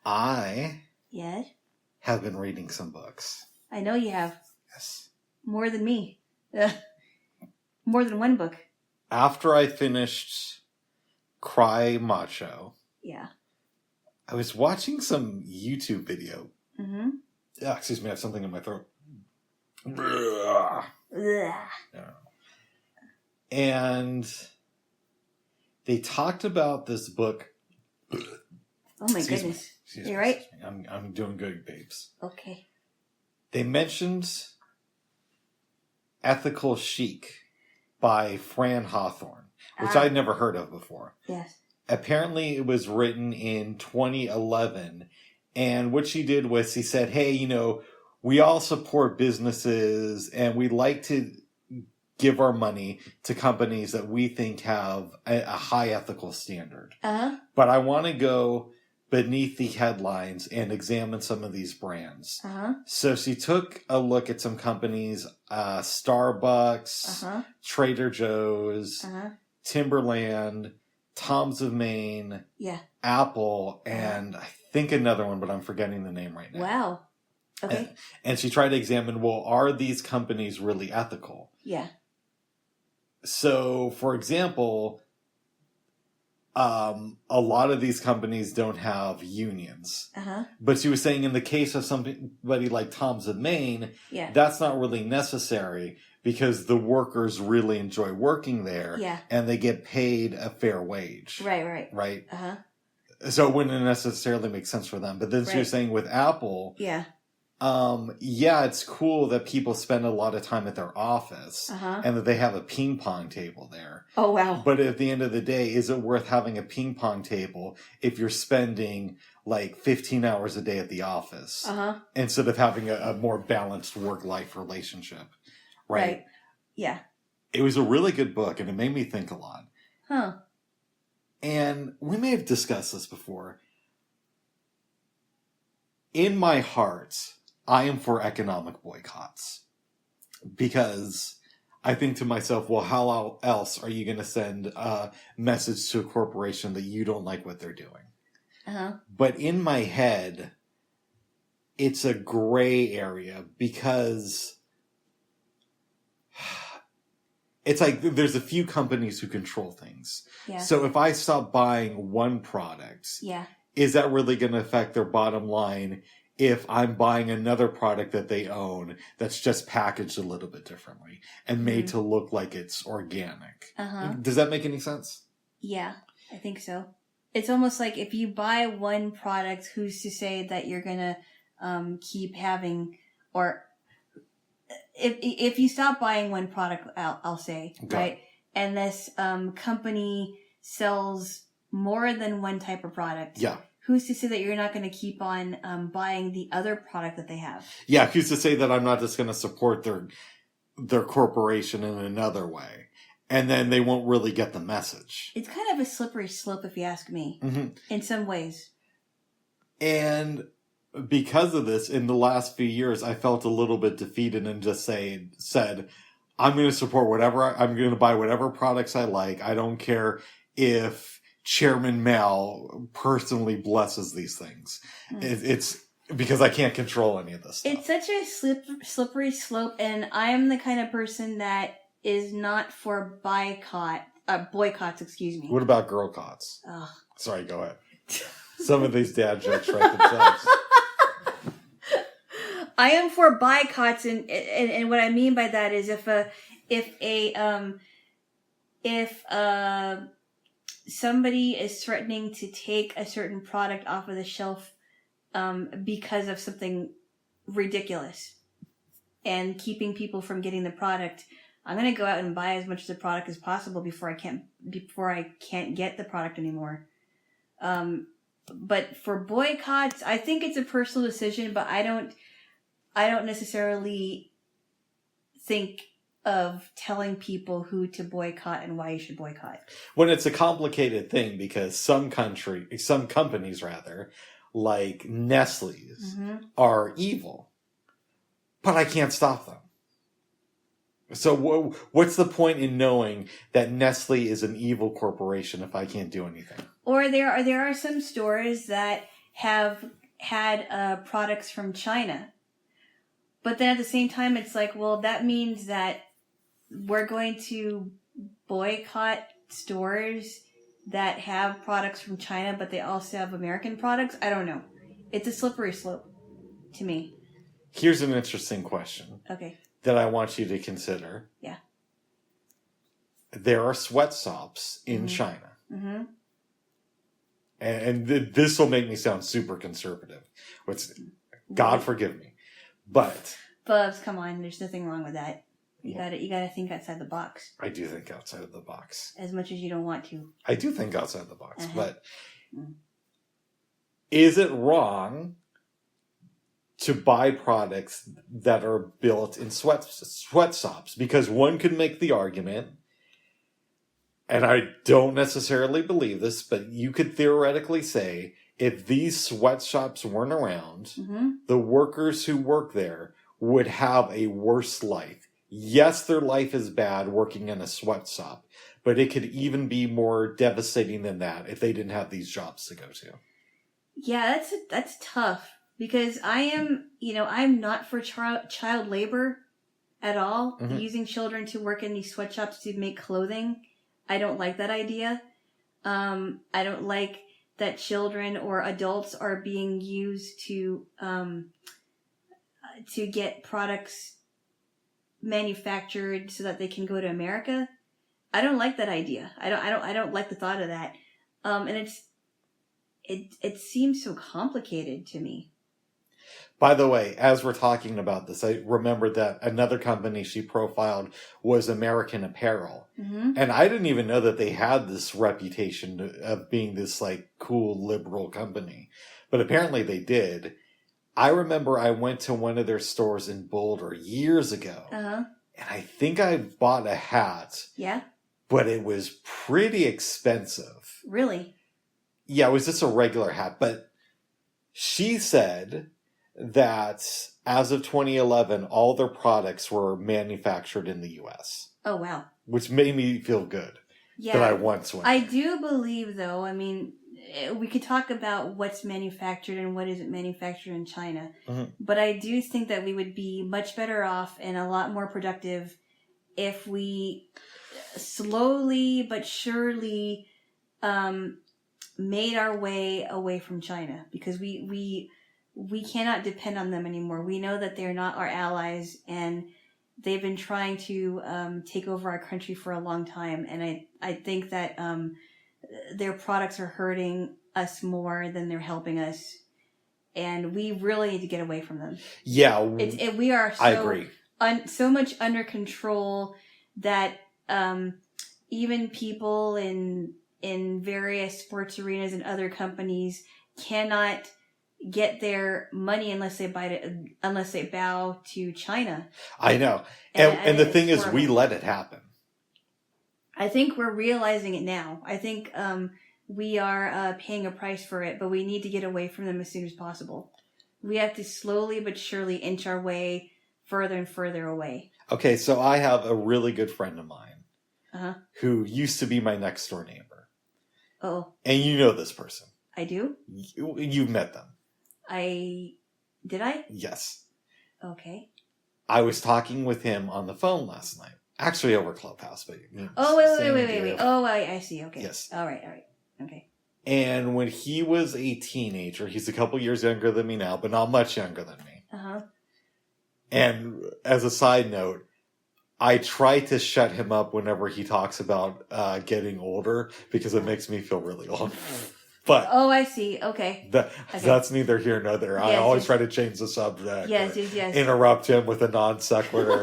I Yes? have been reading some books. I know you have. Yes. More than me. More than one book. After I finished Cry Macho, Yeah. I was watching some YouTube video. Mm-hmm. Excuse me, I have something in my throat. Ugh. Yeah. And they talked about this book. Oh my goodness. You right? I'm doing good, babes. Okay. They mentioned Ethical Chic by Fran Hawthorne, which I'd never heard of before. Yes. Apparently it was written in 2011. And what she did was she said, hey, you know, we all support businesses and we like to give our money to companies that we think have a high ethical standard. Uh-huh. But I want to go beneath the headlines and examine some of these brands. Uh-huh. So she took a look at some companies, Starbucks, Uh-huh. Trader Joe's, Uh-huh. Timberland, Tom's of Maine, Yeah. Apple, and I think another one, but I'm forgetting the name right now. Wow. Okay. And she tried to examine, well, are these companies really ethical? Yeah. So, for example, a lot of these companies don't have unions. Uh-huh. But she was saying in the case of somebody like Tom's of Maine, Yeah. that's not really necessary because the workers really enjoy working there. Yeah. And they get paid a fair wage. Right. Right? Uh-huh. So it wouldn't necessarily make sense for them. But then she was saying with Apple, yeah, it's cool that people spend a lot of time at their office and that they have a ping pong table there. Oh, wow. But at the end of the day, is it worth having a ping pong table if you're spending like 15 hours a day at the office instead of having a more balanced work-life relationship? Right? Yeah. It was a really good book and it made me think a lot. Huh. And we may have discussed this before. In my heart, I am for economic boycotts. Because I think to myself, well, how else are you going to send a message to a corporation that you don't like what they're doing? But in my head, it's a gray area because it's like there's a few companies who control things. Yeah. So if I stop buying one product, is that really going to affect their bottom line if I'm buying another product that they own that's just packaged a little bit differently and made to look like it's organic? Does that make any sense? Yeah, I think so. It's almost like if you buy one product, who's to say that you're going to keep having, or if you stop buying one product, I'll say, right? And this company sells more than one type of product. Yeah. Who's to say that you're not going to keep on buying the other product that they have? Yeah, who's to say that I'm not just going to support their corporation in another way? And then they won't really get the message. It's kind of a slippery slope, if you ask me, in some ways. And because of this, in the last few years, I felt a little bit defeated and just said, I'm going to support I'm going to buy whatever products I like. I don't care if Chairman Mao personally blesses these things. It's because I can't control any of this stuff. It's such a slippery slope, and I'm the kind of person that is not for boycotts, excuse me. What about girl cots? Ugh. Sorry, go ahead. Some of these dad jokes write themselves. I am for boycotts, and what I mean by that is if somebody is threatening to take a certain product off of the shelf because of something ridiculous and keeping people from getting the product, I'm going to go out and buy as much of the product as possible before I can't get the product anymore. But for boycotts, I think it's a personal decision, but I don't necessarily think of telling people who to boycott and why you should boycott. When it's a complicated thing, because some companies like Nestle's are evil, but I can't stop them. So what's the point in knowing that Nestle is an evil corporation if I can't do anything? Or there are some stores that have had products from China, but then at the same time, it's like, well, that means that we're going to boycott stores that have products from China, but they also have American products. I don't know. It's a slippery slope to me. Here's an interesting question. Okay. That I want you to consider. Yeah. There are sweatshops in China. Mm-hmm. And this will make me sound super conservative. God forgive me. But Bubs, come on, there's nothing wrong with that. You gotta think outside the box. I do think outside of the box. As much as you don't want to. I do think outside the box, but is it wrong to buy products that are built in sweatshops? Because one could make the argument, and I don't necessarily believe this, but you could theoretically say if these sweatshops weren't around, the workers who work there would have a worse life. Yes, their life is bad working in a sweatshop, but it could even be more devastating than that if they didn't have these jobs to go to. Yeah, that's tough because I'm not for child labor at all. Using children to work in these sweatshops to make clothing. I don't like that idea. I don't like that children or adults are being used to get products manufactured so that they can go to America. I don't like that idea. I don't like the thought of that. And it seems so complicated to me. By the way, as we're talking about this, I remembered that another company she profiled was American Apparel. And I didn't even know that they had this reputation of being this like cool liberal company. But apparently they did. I remember I went to one of their stores in Boulder years ago. And I think I bought a hat. Yeah? But it was pretty expensive. Really? Yeah, it was just a regular hat. But she said that as of 2011, all their products were manufactured in the U.S. Oh, wow. Which made me feel good that I once went. I do believe, though, I mean, we could talk about what's manufactured and what isn't manufactured in China. But I do think that we would be much better off and a lot more productive if we slowly but surely made our way away from China. Because we cannot depend on them anymore. We know that they're not our allies, and they've been trying to take over our country for a long time. And I think that their products are hurting us more than they're helping us. And we really need to get away from them. Yeah. We are I agree. So much under control that even people in various sports arenas and other companies cannot get their money unless they bow to China. I know. And the thing is, we let it happen. I think we're realizing it now. I think we are paying a price for it, but we need to get away from them as soon as possible. We have to slowly but surely inch our way further and further away. Okay, so I have a really good friend of mine who used to be my next door neighbor. Oh. And you know this person. I do? You've met them. Did I? Yes. Okay. I was talking with him on the phone last night. Actually over Clubhouse, but... Oh, wait. Oh, I see. Okay. Yes. All right. Okay. And when he was a teenager, he's a couple years younger than me now, but not much younger than me. And as a side note, I try to shut him up whenever he talks about getting older because it makes me feel really old. But I see. Okay. That's neither here nor there. I always try to change the subject. Yes. Interrupt him with a non sequitur.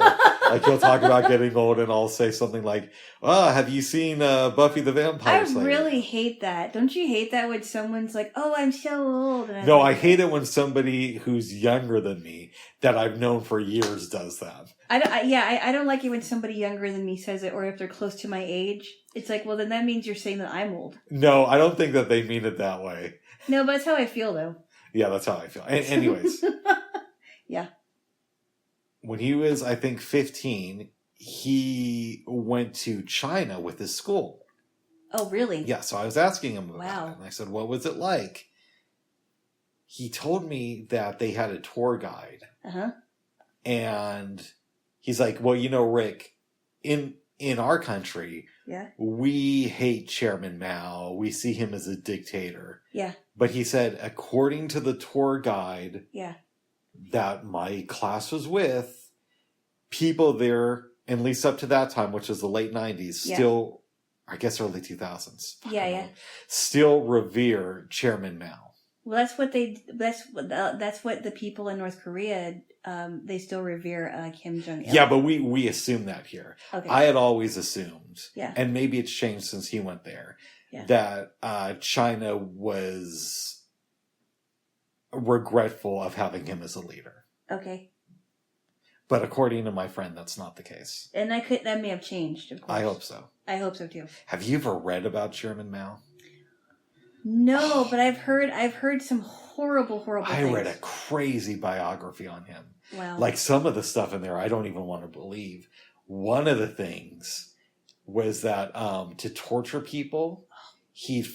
Like he'll talk about getting old, and I'll say something like, "Oh, have you seen Buffy the Vampire Slayer?" I really hate that. Don't you hate that when someone's like, "Oh, I'm so old"? And I hate it when somebody who's younger than me that I've known for years does that. I don't like it when somebody younger than me says it, or if they're close to my age. It's like, well, then that means you're saying that I'm old. No, I don't think that they mean it that way. No, but that's how I feel, though. Yeah, that's how I feel. Anyways. Yeah. When he was, I think, 15, he went to China with his school. Oh, really? Yeah, so I was asking him about it. And I said, what was it like? He told me that they had a tour guide. And he's like, well, Rick, in our country, Yeah. we hate Chairman Mao. We see him as a dictator. Yeah. But he said, according to the tour guide Yeah. that my class was with, people there, at least up to that time, which is the late 90s, still, I guess early 2000s. Yeah. Still revere Chairman Mao. Well, that's what the people in North Korea, they still revere Kim Jong-il. Yeah, but we assume that here. Okay. I had always assumed, Yeah. and maybe it's changed since he went there, Yeah. that China was regretful of having him as a leader. Okay. But according to my friend, that's not the case. And that may have changed, of course. I hope so. I hope so too. Have you ever read about Chairman Mao? No, but I've heard some horrible things. I read a crazy biography on him. Wow. Like some of the stuff in there, I don't even want to believe. One of the things was that to torture people, he'd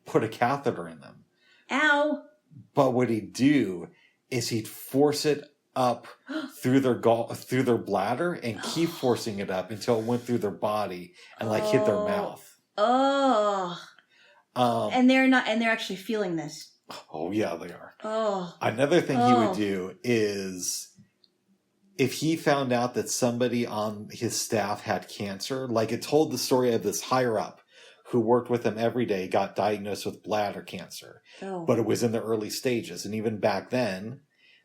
put a catheter in them. Ow! But what he'd do is he'd force it up through their bladder and keep forcing it up until it went through their body and hit their mouth. Oh. And they're actually feeling this. Oh yeah, they are. Oh. Another thing he would do is if he found out that somebody on his staff had cancer, like it told the story of this higher up who worked with him every day, got diagnosed with bladder cancer. Oh. But it was in the early stages. And even back then,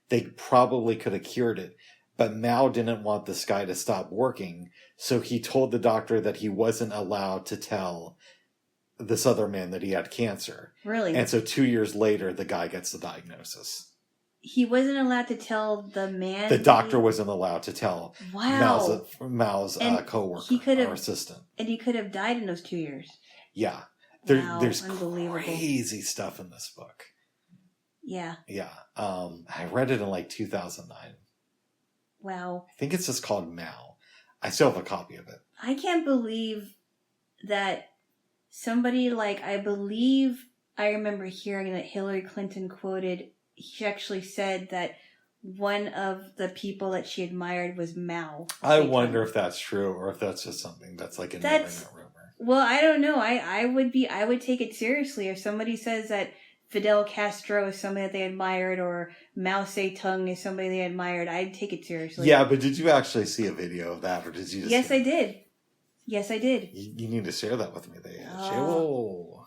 they probably could have cured it. But Mao didn't want this guy to stop working. So he told the doctor that he wasn't allowed to tell this other man that he had cancer. Really? And so 2 years later, the guy gets the diagnosis. He wasn't allowed to tell the man? The doctor wasn't allowed to tell Wow. Mao's co-worker or assistant. And he could have died in those 2 years. Yeah. Wow, there's unbelievable. crazy stuff in this book. Yeah. Yeah. I read it in 2009. Wow. I think it's just called Mao. I still have a copy of it. I can't believe that somebody I remember hearing that Hillary Clinton quoted, she actually said that one of the people that she admired was Mao. I wonder if that's true or if that's just something that's an internet rumor. Well, I don't know. I would take it seriously if somebody says that Fidel Castro is somebody that they admired or Mao Zedong is somebody they admired. I'd take it seriously. Yeah, but did you actually see a video of that or did you just... Yes, I did. Yes, I did. You need to share that with me. Oh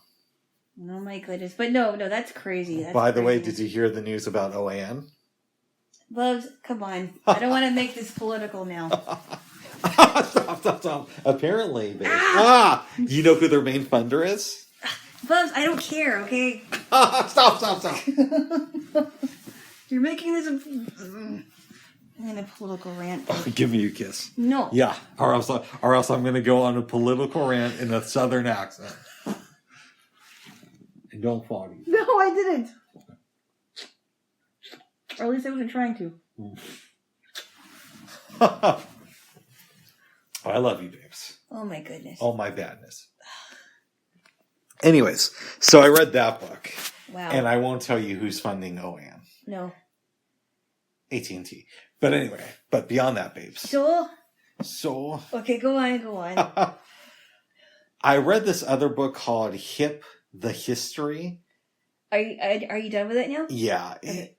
my goodness. But no, that's crazy. By the way, did you hear the news about OAN? Bubs, come on. I don't want to make this political now. Stop. Apparently, babe. You know who their main funder is? Bubs, I don't care, okay? Stop. You're making this in a political rant. Give me a kiss. No. Yeah, or else I'm going to go on a political rant in a southern accent. And don't fall. No, I didn't. Or at least I wasn't trying to. I love you, babes. Oh my goodness. Oh my badness. Anyways, so I read that book. Wow. And I won't tell you who's funding OAN. No. AT&T. But anyway, beyond that, babes. So. Okay, go on. I read this other book called Hip, the History. Are you done with it now? Yeah. Okay.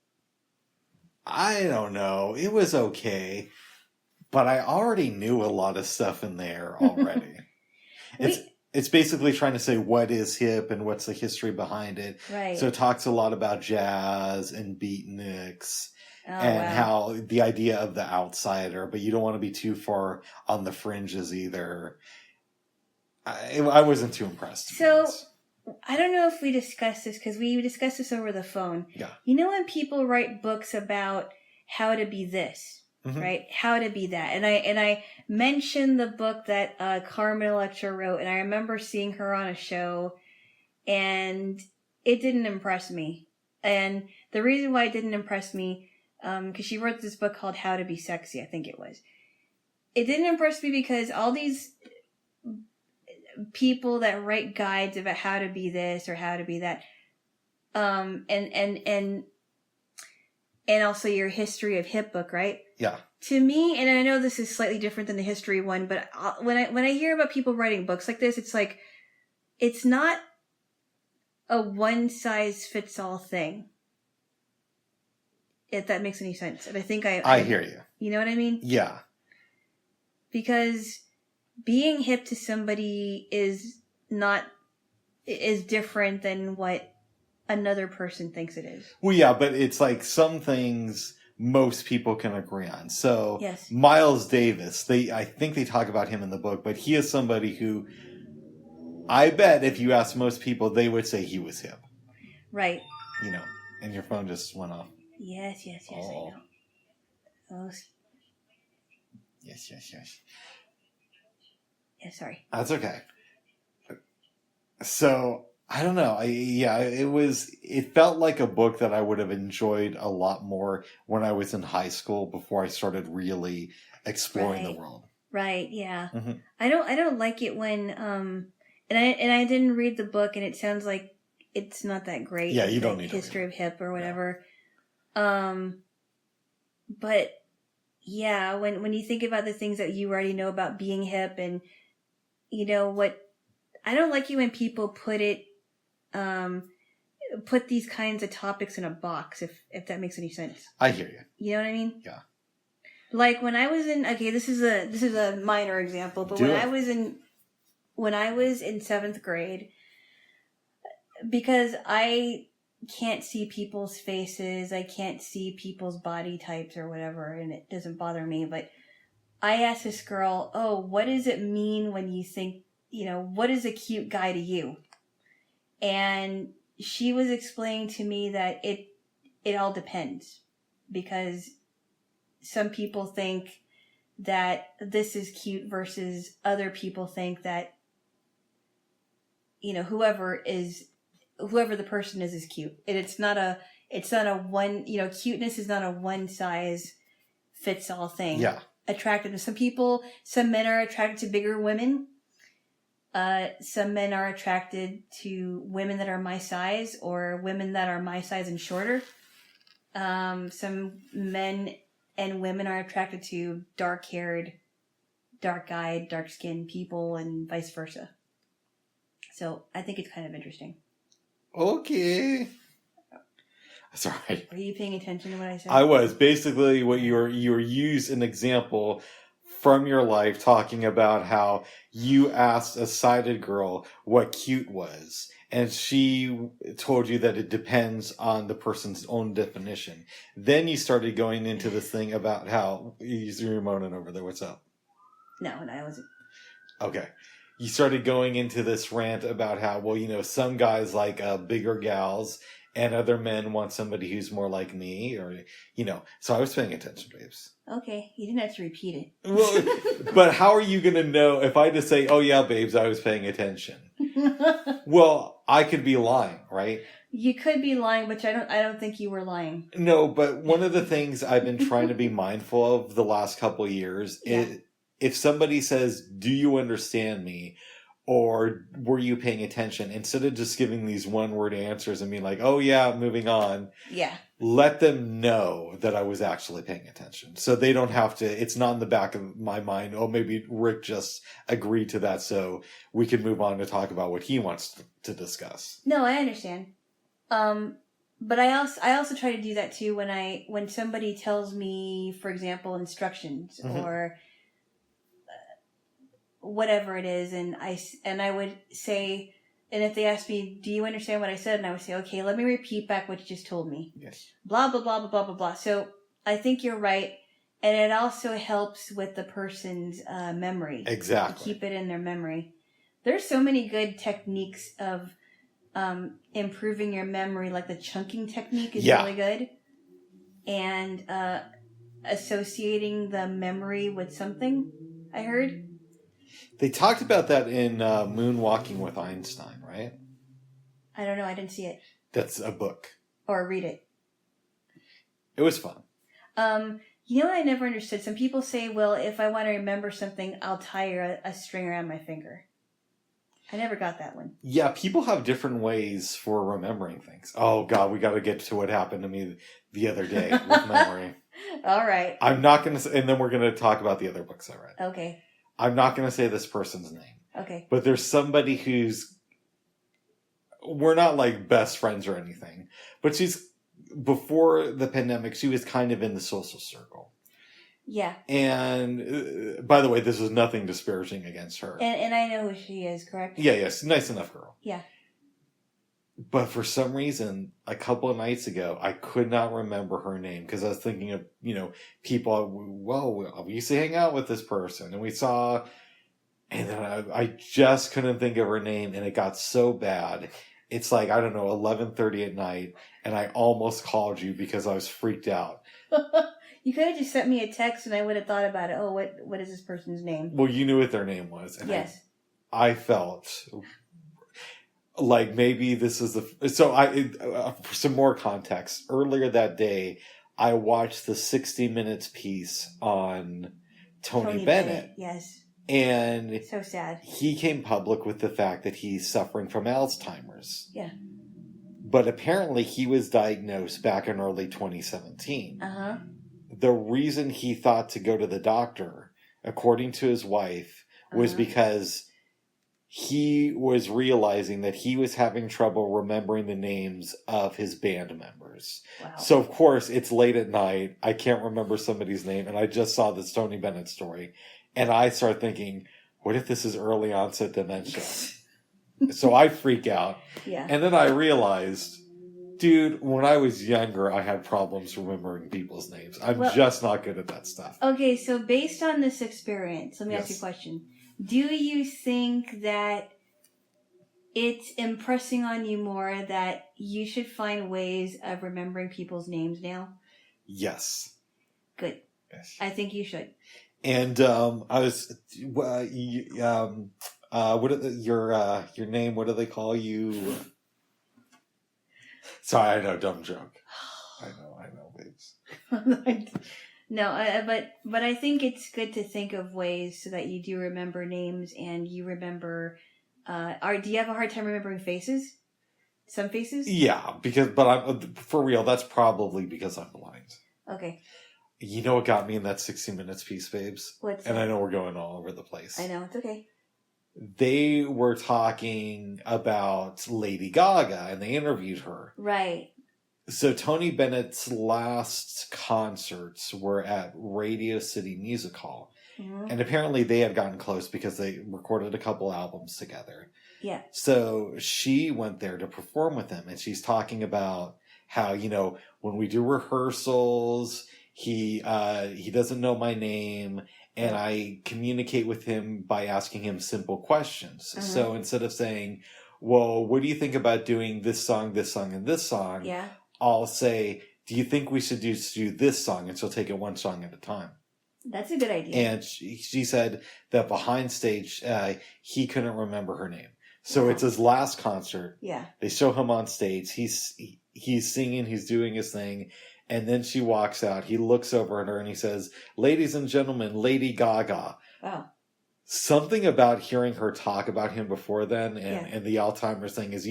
I don't know. It was okay. But I already knew a lot of stuff in there already. It's basically trying to say what is hip and what's the history behind it. Right. So it talks a lot about jazz and beatniks and how the idea of the outsider, but you don't want to be too far on the fringes either. I wasn't too impressed. So I don't know if we discussed this because we discussed this over the phone. Yeah. You know when people write books about how to be this? Mm-hmm. Right? How to be that. And I mentioned the book that Carmen Electra wrote, and I remember seeing her on a show, and it didn't impress me. And the reason why it didn't impress me, because she wrote this book called How to Be Sexy, I think it was. It didn't impress me because all these people that write guides about how to be this or how to be that, and also your history of hip book, right? Yeah. To me, and I know this is slightly different than the history one, but when I hear about people writing books like this, it's like it's not a one size fits all thing. If that makes any sense, and I think I hear you. You know what I mean? Yeah. Because being hip to somebody is different than what another person thinks it is. Well, yeah, but it's like some things most people can agree on. So yes. Miles Davis, I think they talk about him in the book, but he is somebody who I bet if you ask most people, they would say he was hip. Right. You know, and your phone just went off. Yes, I know. Oh. Yes. Yeah, sorry. That's okay. So I don't know. It felt like a book that I would have enjoyed a lot more when I was in high school before I started really exploring the world. Right. Yeah. Mm-hmm. I don't like it when and I didn't read the book, and it sounds like it's not that great. Yeah, you don't need history of hip or whatever. Yeah. But yeah, when you think about the things that you already know about being hip, and you know what, I don't like it when people put these kinds of topics in a box, if that makes any sense. I hear you. You know what I mean? Yeah. Like when I was in, okay, this is a minor example, but when I was in 7th grade, because I can't see people's faces, I can't see people's body types or whatever, and it doesn't bother me, but I asked this girl, oh, what does it mean when you think, what is a cute guy to you? And she was explaining to me that it all depends, because some people think that this is cute versus other people think that, whoever the person is cute. And it's not a one, cuteness is not a one size fits all thing. Yeah. Attractiveness. Some men are attracted to bigger women. Some men are attracted to women that are my size, or women that are my size and shorter. Some men and women are attracted to dark-haired, dark-eyed, dark-skinned people, and vice versa. So I think it's kind of interesting. Okay. Sorry. Were you paying attention to what I said? I was. Basically, what you used an example from your life talking about how you asked a sighted girl what cute was, and she told you that it depends on the person's own definition. Then you started going into this thing about how you're moaning over there. What's up? No, I wasn't. Okay. You started going into this rant about how, some guys like bigger gals, and other men want somebody who's more like me, or, so I was paying attention, babes. Okay, you didn't have to repeat it. Well, but how are you going to know if I just say, oh yeah, babes, I was paying attention? Well, I could be lying, right? You could be lying, but I don't think you were lying. No, but one of the things I've been trying to be mindful of the last couple of years is if somebody says, do you understand me? Or were you paying attention? Instead of just giving these one-word answers and being like, oh yeah, moving on. Yeah. Let them know that I was actually paying attention. So they don't have to, it's not in the back of my mind, oh, maybe Rick just agreed to that so we can move on to talk about what he wants to discuss. No, I understand. But I also try to do that too when somebody tells me, for example, instructions or whatever it is, and I would say, and if they ask me, do you understand what I said? And I would say, okay, let me repeat back what you just told me. Yes. Blah, blah, blah, blah, blah, blah, blah. So I think you're right. And it also helps with the person's memory. Exactly. To keep it in their memory. There's so many good techniques of improving your memory, like the chunking technique is really good. And associating the memory with something, I heard. They talked about that in Moonwalking with Einstein, right? I don't know. I didn't see it. That's a book. Or read it. It was fun. You know what I never understood? Some people say, well, if I want to remember something, I'll tie a string around my finger. I never got that one. Yeah, people have different ways for remembering things. Oh, God, we got to get to what happened to me the other day with memory. All right. I'm not going to... And then we're going to talk about the other books I read. Okay. I'm not going to say this person's name. Okay. But there's somebody who's... We're not like best friends or anything. But she's... Before the pandemic, she was kind of in the social circle. Yeah. And by the way, this is nothing disparaging against her. And I know who she is, correct? Yeah, yes. Nice enough girl. Yeah. But for some reason, a couple of nights ago, I could not remember her name because I was thinking of, people, well, we used to hang out with this person and we saw, and then I just couldn't think of her name and it got so bad. It's like, I don't know, 11:30 at night and I almost called you because I was freaked out. You could have just sent me a text and I would have thought about it. Oh, what is this person's name? Well, you knew what their name was. And yes. I felt like maybe this is for some more context. Earlier that day, I watched the 60 Minutes piece on Tony Bennett. Yes. And so sad. He came public with the fact that he's suffering from Alzheimer's. Yeah. But apparently he was diagnosed back in early 2017. Uh-huh. The reason he thought to go to the doctor, according to his wife, was because he was realizing that he was having trouble remembering the names of his band members. Wow. So, of course, it's late at night. I can't remember somebody's name. And I just saw this Tony Bennett story. And I start thinking, what if this is early onset dementia? So I freak out. Yeah. And then I realized, dude, when I was younger, I had problems remembering people's names. I'm just not good at that stuff. Okay, so based on this experience, let me ask you a question. Do you think that it's impressing on you more that you should find ways of remembering people's names now? Yes. Good. Yes. I think you should. And I was, what your name? What do they call you? Sorry, I know, dumb joke. I know, babes. No, but I think it's good to think of ways so that you do remember names and you remember. Do you have a hard time remembering faces? Some faces? Yeah, but I'm for real. That's probably because I'm blind. Okay. You know what got me in that 60 Minutes piece, babes? What's and that? I know we're going all over the place. I know, it's okay. They were talking about Lady Gaga and they interviewed her. Right. So Tony Bennett's last concerts were at Radio City Music Hall. Mm-hmm. And apparently they had gotten close because they recorded a couple albums together. Yeah. So she went there to perform with him and she's talking about how, when we do rehearsals, he doesn't know my name and I communicate with him by asking him simple questions. Uh-huh. So instead of saying, well, what do you think about doing this song, and this song? Yeah. I'll say, do you think we should do this song? And she'll take it one song at a time. That's a good idea. And she said that behind stage, he couldn't remember her name. So it's his last concert. Yeah. They show him on stage. He's singing, he's doing his thing. And then she walks out. He looks over at her and he says, ladies and gentlemen, Lady Gaga. Wow. Something about hearing her talk about him before then and the Alzheimer's thing is,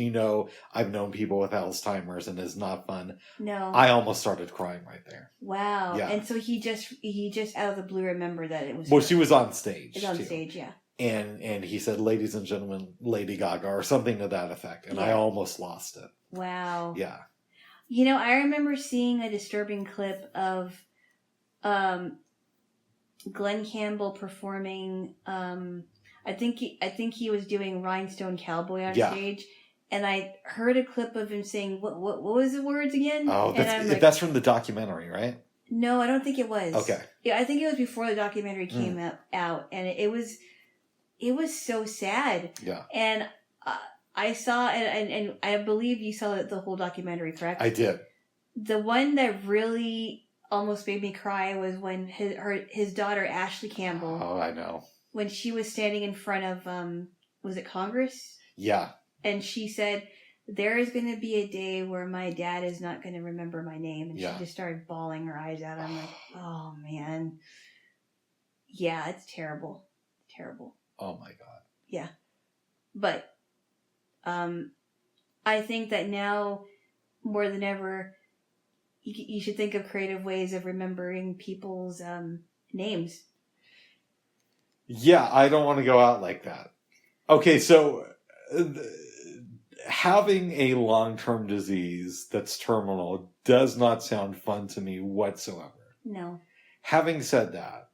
I've known people with Alzheimer's and it's not fun. No. I almost started crying right there. Wow. Yeah. And so he just out of the blue remembered that it was Well, she was on stage. It's on stage, yeah. And he said, ladies and gentlemen, Lady Gaga, or something to that effect. And I almost lost it. Wow. Yeah. I remember seeing a disturbing clip of Glenn Campbell performing. I think he was doing Rhinestone Cowboy on stage, and I heard a clip of him saying, "What was the words again?" Oh, that's from the documentary, right? No, I don't think it was. Okay. Yeah, I think it was before the documentary came out, and it was so sad. Yeah. And I saw, and I believe you saw the whole documentary, correct? I did. The one that really almost made me cry was when his daughter, Ashley Campbell. Oh, I know. When she was standing in front of, was it Congress? Yeah. And she said, there is going to be a day where my dad is not going to remember my name. And she just started bawling her eyes out. I'm like, oh, man. Yeah, it's terrible. Terrible. Oh, my God. Yeah. But I think that now more than ever, you should think of creative ways of remembering people's names. Yeah, I don't want to go out like that. Okay, so having a long-term disease that's terminal does not sound fun to me whatsoever. No. Having said that,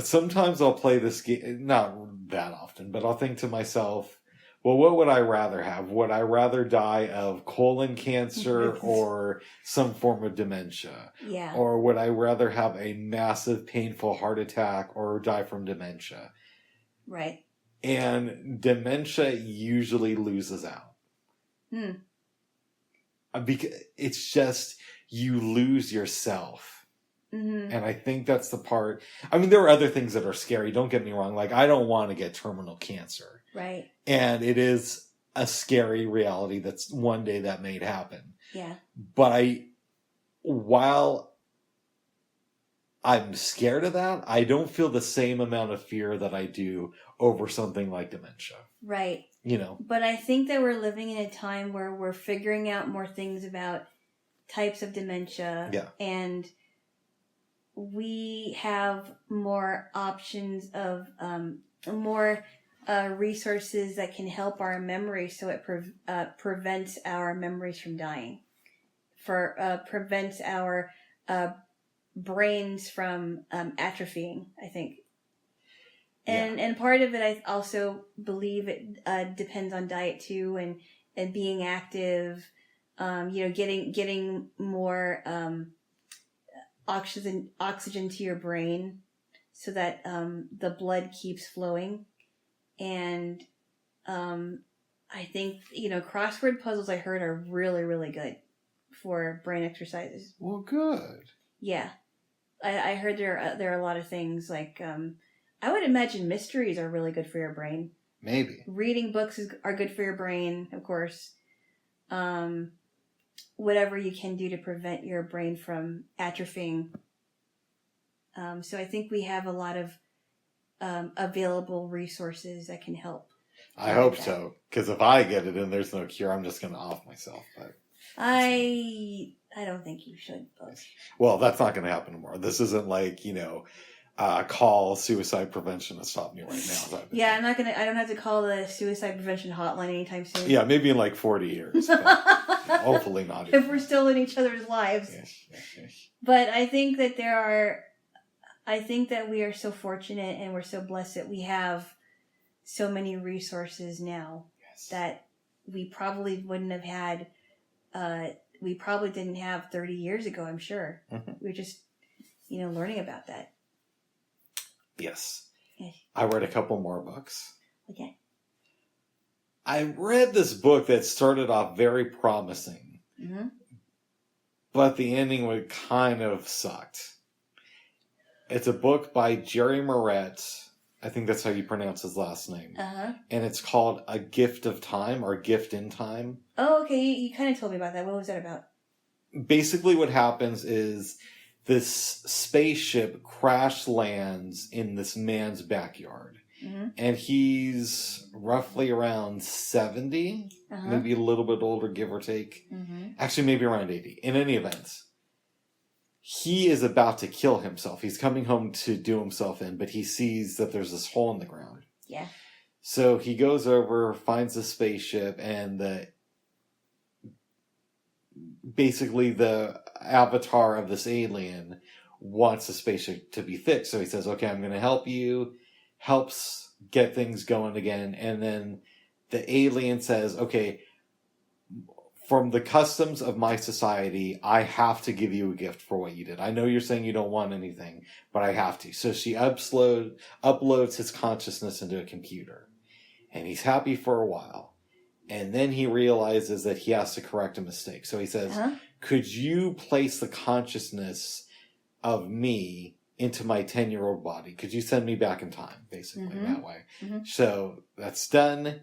sometimes I'll play this game, not that often, but I'll think to myself, well, what would I rather have? Would I rather die of colon cancer or some form of dementia? Yeah. Or would I rather have a massive, painful heart attack or die from dementia? Right. And dementia usually loses out. Because it's just, you lose yourself. And I think that's the part. I mean, there are other things that are scary. Don't get me wrong. Like, I don't want to get terminal cancer. Right. And it is a scary reality that's one day that may happen. Yeah. But while I'm scared of that, I don't feel the same amount of fear that I do over something like dementia. Right. You know. But I think that we're living in a time where we're figuring out more things about types of dementia. Yeah. And we have more options of more resources that can help our memory, so it prevents our memories from dying, prevents our brains from atrophying, I think. And part of it, I also believe it depends on diet too, and being active, getting more oxygen to your brain so that the blood keeps flowing. And I think, crossword puzzles I heard are really, really good for brain exercises. Well, good. Yeah. I heard there are a lot of things like, I would imagine mysteries are really good for your brain. Maybe. Reading books are good for your brain, of course. Whatever you can do to prevent your brain from atrophying. So I think we have a lot of available resources that can help. I hope so, because if I get it and there's no cure, I'm just going to off myself. But I don't think you should. But. Well, that's not going to happen tomorrow. This isn't like, call suicide prevention to stop me right now. Yeah, I don't have to call the suicide prevention hotline anytime soon. Yeah, maybe in like 40 years. Hopefully not. If we're still in each other's lives. Yes. But I think that we are so fortunate and we're so blessed that we have so many resources now that we probably wouldn't have had, we probably didn't have 30 years ago, I'm sure. Mm-hmm. We're just, learning about that. Yes. I read a couple more books. Okay. I read this book that started off very promising, but the ending would kind of sucked. It's a book by Jerry Moret. I think that's how you pronounce his last name. Uh-huh. And it's called A Gift of Time, or Gift in Time. Oh, okay. You kind of told me about that. What was that about? Basically what happens is this spaceship crash lands in this man's backyard. Mm-hmm. And he's roughly around 70, maybe a little bit older, give or take. Mm-hmm. Actually, maybe around 80. In any event, he is about to kill himself. He's coming home to do himself in, but he sees that there's this hole in the ground. Yeah. So he goes over, finds the spaceship, and basically the avatar of this alien wants the spaceship to be fixed. So he says, okay, I'm going to help you. Helps get things going again. And then the alien says, okay, from the customs of my society, I have to give you a gift for what you did. I know you're saying you don't want anything, but I have to. So she uploads his consciousness into a computer. And he's happy for a while. And then he realizes that he has to correct a mistake. So he says, could you place the consciousness of me into my 10-year-old body? Could you send me back in time, basically, that way? Mm-hmm. So that's done.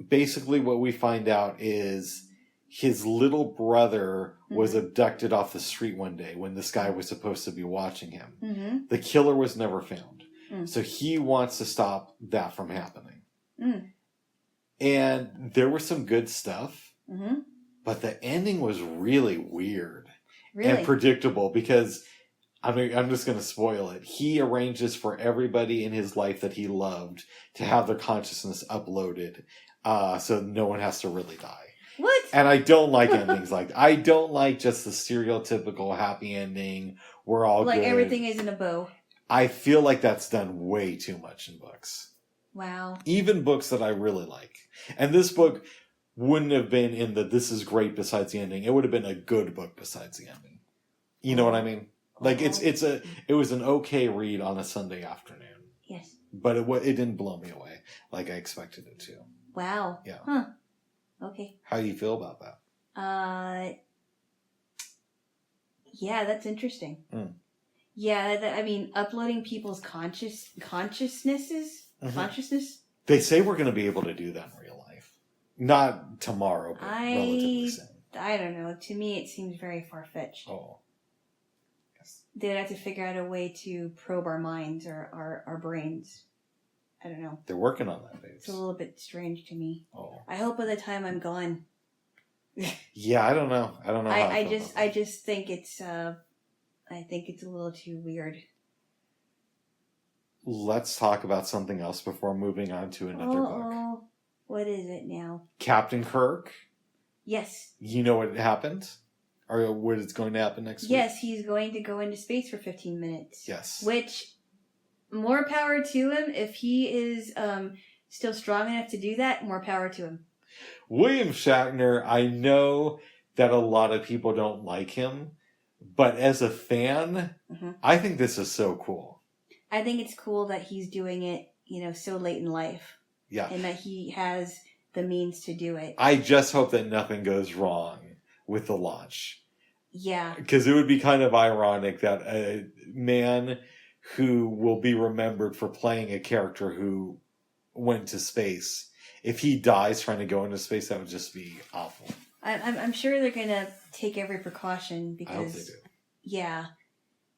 Basically, what we find out is his little brother was abducted off the street one day when this guy was supposed to be watching him. Mm-hmm. The killer was never found. So he wants to stop that from happening. And there was some good stuff, Mm-hmm. but the ending was really weird Really? and predictable because I'm just going to spoil it. He arranges for everybody in his life that he loved to have their consciousness uploaded, so no one has to really die. What? And I don't like endings like that. I don't like just the stereotypical happy ending. We're all like good. everything is in a bow. I feel like that's done way too much in books. Wow. Even books that I really like. And this book wouldn't have been in the this is great besides the ending. It would have been a good book besides the ending. You know what I mean? Like it was an okay read on a Sunday afternoon. Yes. But it didn't blow me away like I expected it to. Wow. Yeah. Huh. Okay. How do you feel about that? Yeah, that's interesting. Mm. Yeah, I mean, uploading people's consciousnesses. Mm-hmm. Consciousness. They say we're going to be able to do that in real life. Not tomorrow, but relatively soon. I don't know. To me, it seems very far-fetched. Oh. Yes. They'd have to figure out a way to probe our minds or our brains. I don't know. They're working on that, babes. It's a little bit strange to me. Oh. I hope by the time I'm gone. Yeah, I don't know. I don't know. I just think it's a little too weird. Let's talk about something else before moving on to another book. What is it now? Captain Kirk. Yes. You know what happened? Or what is going to happen next week? Yes, he's going to go into space for 15 minutes. Yes. Which, more power to him. If he is still strong enough to do that, more power to him. William Shatner, I know that a lot of people don't like him, but as a fan, I think this is so cool. I think it's cool that he's doing it, so late in life. Yeah. And that he has the means to do it. I just hope that nothing goes wrong with the launch. Yeah. Because it would be kind of ironic that a man who will be remembered for playing a character who went to space, if he dies trying to go into space, that would just be awful. I'm sure they're going to take every precaution because... I hope they do. Yeah.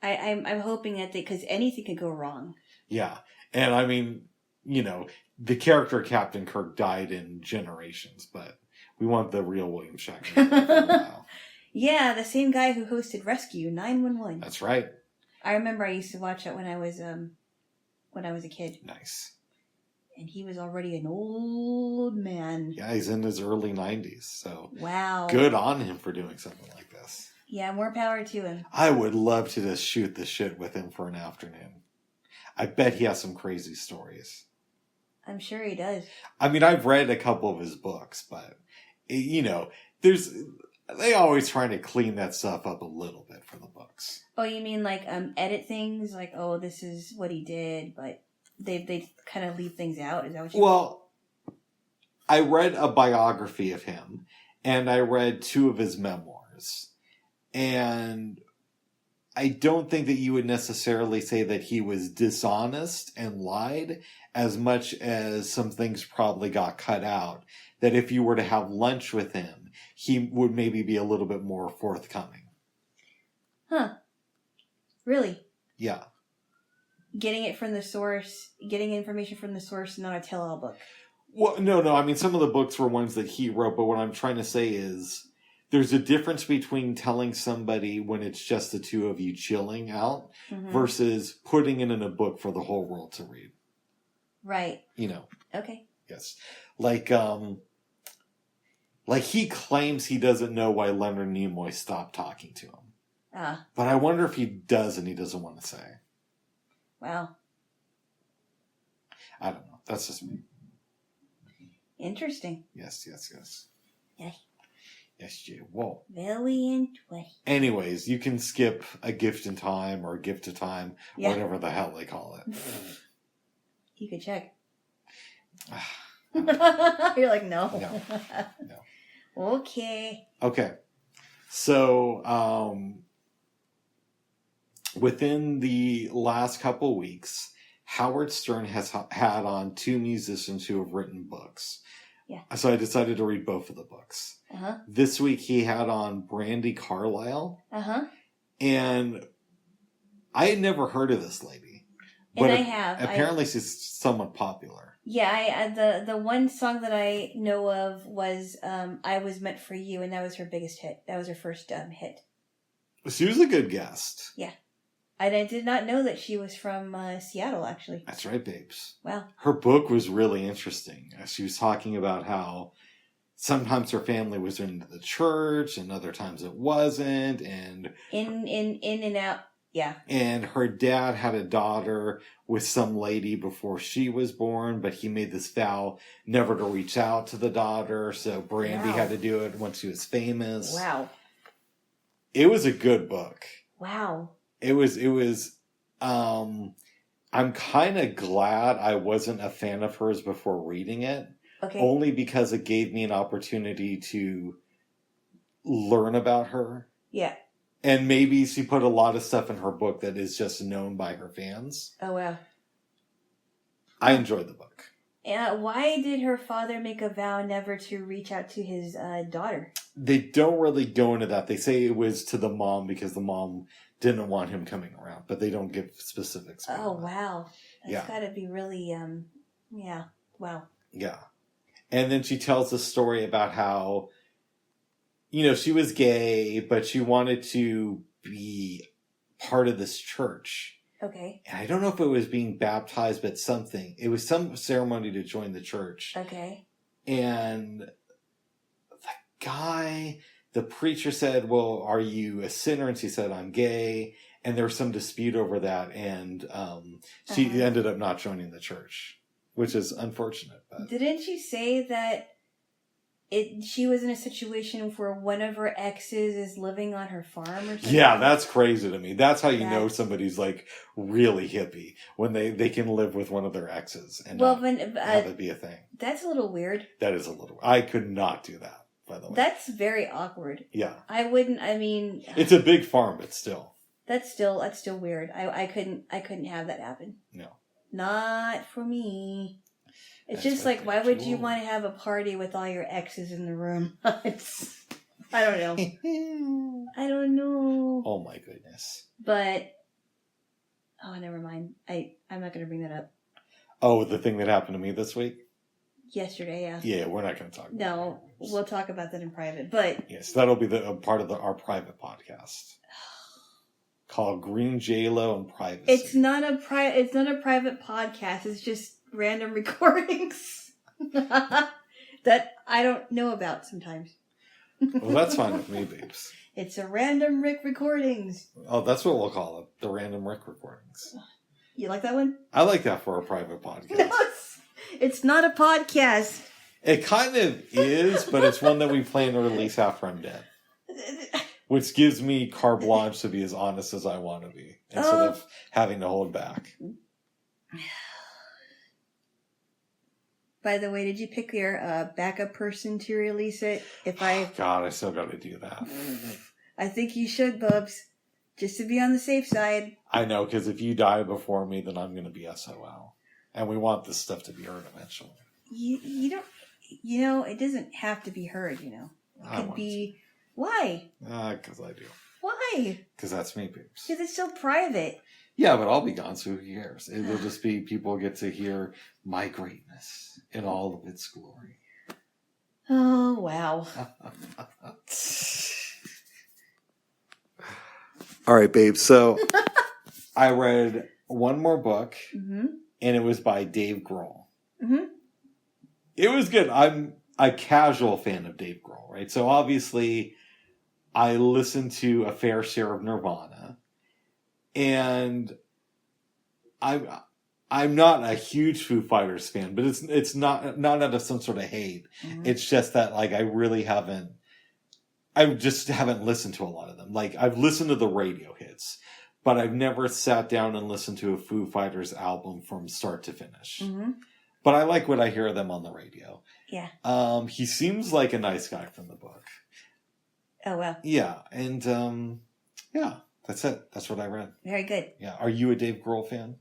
I'm hoping that because anything could go wrong. Yeah. And I mean, the character Captain Kirk died in generations, but we want the real William Shatner. Yeah, the same guy who hosted Rescue 911. That's right. I remember I used to watch it when I was a kid. Nice. And he was already an old man. Yeah, he's in his early 90s, so wow. Good on him for doing something like this. Yeah, more power to him. I would love to just shoot the shit with him for an afternoon. I bet he has some crazy stories. I'm sure he does. I mean, I've read a couple of his books, but, they always trying to clean that stuff up a little bit for the books. Oh, you mean like edit things? Like, oh, this is what he did, but they kind of leave things out? Is that what you mean? Well, I read a biography of him, and I read 2 of his memoirs. And I don't think that you would necessarily say that he was dishonest and lied as much as some things probably got cut out. That if you were to have lunch with him, he would maybe be a little bit more forthcoming. Huh. Really? Yeah. Getting it from the source, getting information from the source, not a tell-all book. Well, no. I mean, some of the books were ones that he wrote, but what I'm trying to say is there's a difference between telling somebody when it's just the 2 of you chilling out versus putting it in a book for the whole world to read. Right. Okay. Yes. Like he claims he doesn't know why Leonard Nimoy stopped talking to him. But I wonder if he does and he doesn't want to say. Wow. I don't know. That's just me. Interesting. Yes. Yeah. Yes, Jay. Whoa. Very interesting. Anyways, you can skip A Gift in Time or A Gift of Time, or whatever the hell they call it. You could check. You're like, no. No. Okay. So, within the last couple weeks, Howard Stern has had on 2 musicians who have written books. Yeah. So I decided to read both of the books. This week he had on Brandi Carlile. And I had never heard of this lady. And I have. Apparently she's somewhat popular. Yeah, the one song that I know of was "I Was Meant for You," and that was her biggest hit. That was her first hit. She was a good guest. Yeah, and I did not know that she was from Seattle. Actually, That's right, babes. wow. Her book was really interesting. She was talking about how sometimes her family was into the church, and other times it wasn't, and In and out. Yeah. And her dad had a daughter with some lady before she was born, but he made this vow never to reach out to the daughter. So Brandy had to do it once she was famous. Wow. It was a good book. Wow. It was, I'm kind of glad I wasn't a fan of hers before reading it. Okay. Only because it gave me an opportunity to learn about her. Yeah. And maybe she put a lot of stuff in her book that is just known by her fans. Oh, wow. I enjoyed the book. Why did her father make a vow never to reach out to his daughter? They don't really go into that. They say it was to the mom because the mom didn't want him coming around, but they don't give specifics. Oh, wow. That's got to be really, yeah. Wow. Yeah. And then she tells a story about how, she was gay, but she wanted to be part of this church. Okay. And I don't know if it was being baptized, but something. It was some ceremony to join the church. Okay. And the preacher said, well, are you a sinner? And she said, I'm gay. And there was some dispute over that. And she ended up not joining the church, which is unfortunate. But. Didn't she say that she was in a situation where one of her exes is living on her farm or something? Yeah, that's crazy to me. That's how you know somebody's like really hippie, when they can live with one of their exes and have it be a thing. That's a little weird. That is a little. I could not do that, by the way. That's very awkward. Yeah. I wouldn't. I mean, it's a big farm, but still. That's still weird. I couldn't have that happen. No. Not for me. It's just like, why would you want to have a party with all your exes in the room? I don't know. I don't know. Oh my goodness. But, never mind. I'm not going to bring that up. Oh, the thing that happened to me this week? Yesterday, yeah. Yeah, we're not going to talk about that. No, we'll talk about that in private. But yes, that'll be a part of our private podcast. Called Green Jaylo and Privacy. It's not a private podcast. It's just random recordings that I don't know about sometimes. Well, that's fine with me, babes. It's a random Rick recordings. Oh, that's what we'll call it. The random Rick recordings. You like that one? I like that for a private podcast. No, it's not a podcast. It kind of is, but it's one that we plan to release after I'm dead. Which gives me carte blanche to be as honest as I want to be, instead of having to hold back. By the way, did you pick your backup person to release it? God, I still got to do that. I think you should, Bubs. Just to be on the safe side. I know, because if you die before me, then I'm going to be SOL. And we want this stuff to be heard eventually. You don't... it doesn't have to be heard, It could be... Why? Because I do. Why? Because that's me, babes. Because it's so private. Yeah, but I'll be gone, so who cares? It'll just be people get to hear my greatness in all of its glory. Oh, wow. All right, babe. So I read one more book, and it was by Dave Grohl. Mm-hmm. It was good. I'm a casual fan of Dave Grohl, right? So obviously I listened to a fair share of Nirvana. And I'm not a huge Foo Fighters fan, but it's not out of some sort of hate. Mm-hmm. It's just that like I just haven't listened to a lot of them. Like I've listened to the radio hits, but I've never sat down and listened to a Foo Fighters album from start to finish. Mm-hmm. But I like what I hear of them on the radio. Yeah. He seems like a nice guy from the book. Oh well. Yeah, and yeah. That's it. That's what I read. Very good. Yeah. Are you a Dave Grohl fan?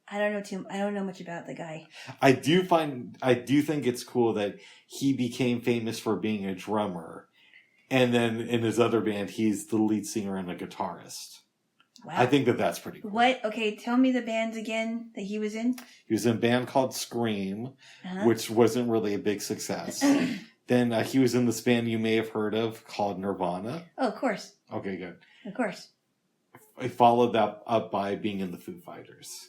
I don't know much about the guy. I do think it's cool that he became famous for being a drummer, and then in his other band, he's the lead singer and a guitarist. Wow. I think that's pretty cool. What? Okay, tell me the bands again that he was in. He was in a band called Scream, which wasn't really a big success. Then he was in this band you may have heard of called Nirvana. Oh, of course. Okay, good. Of course. I followed that up by being in the Foo Fighters.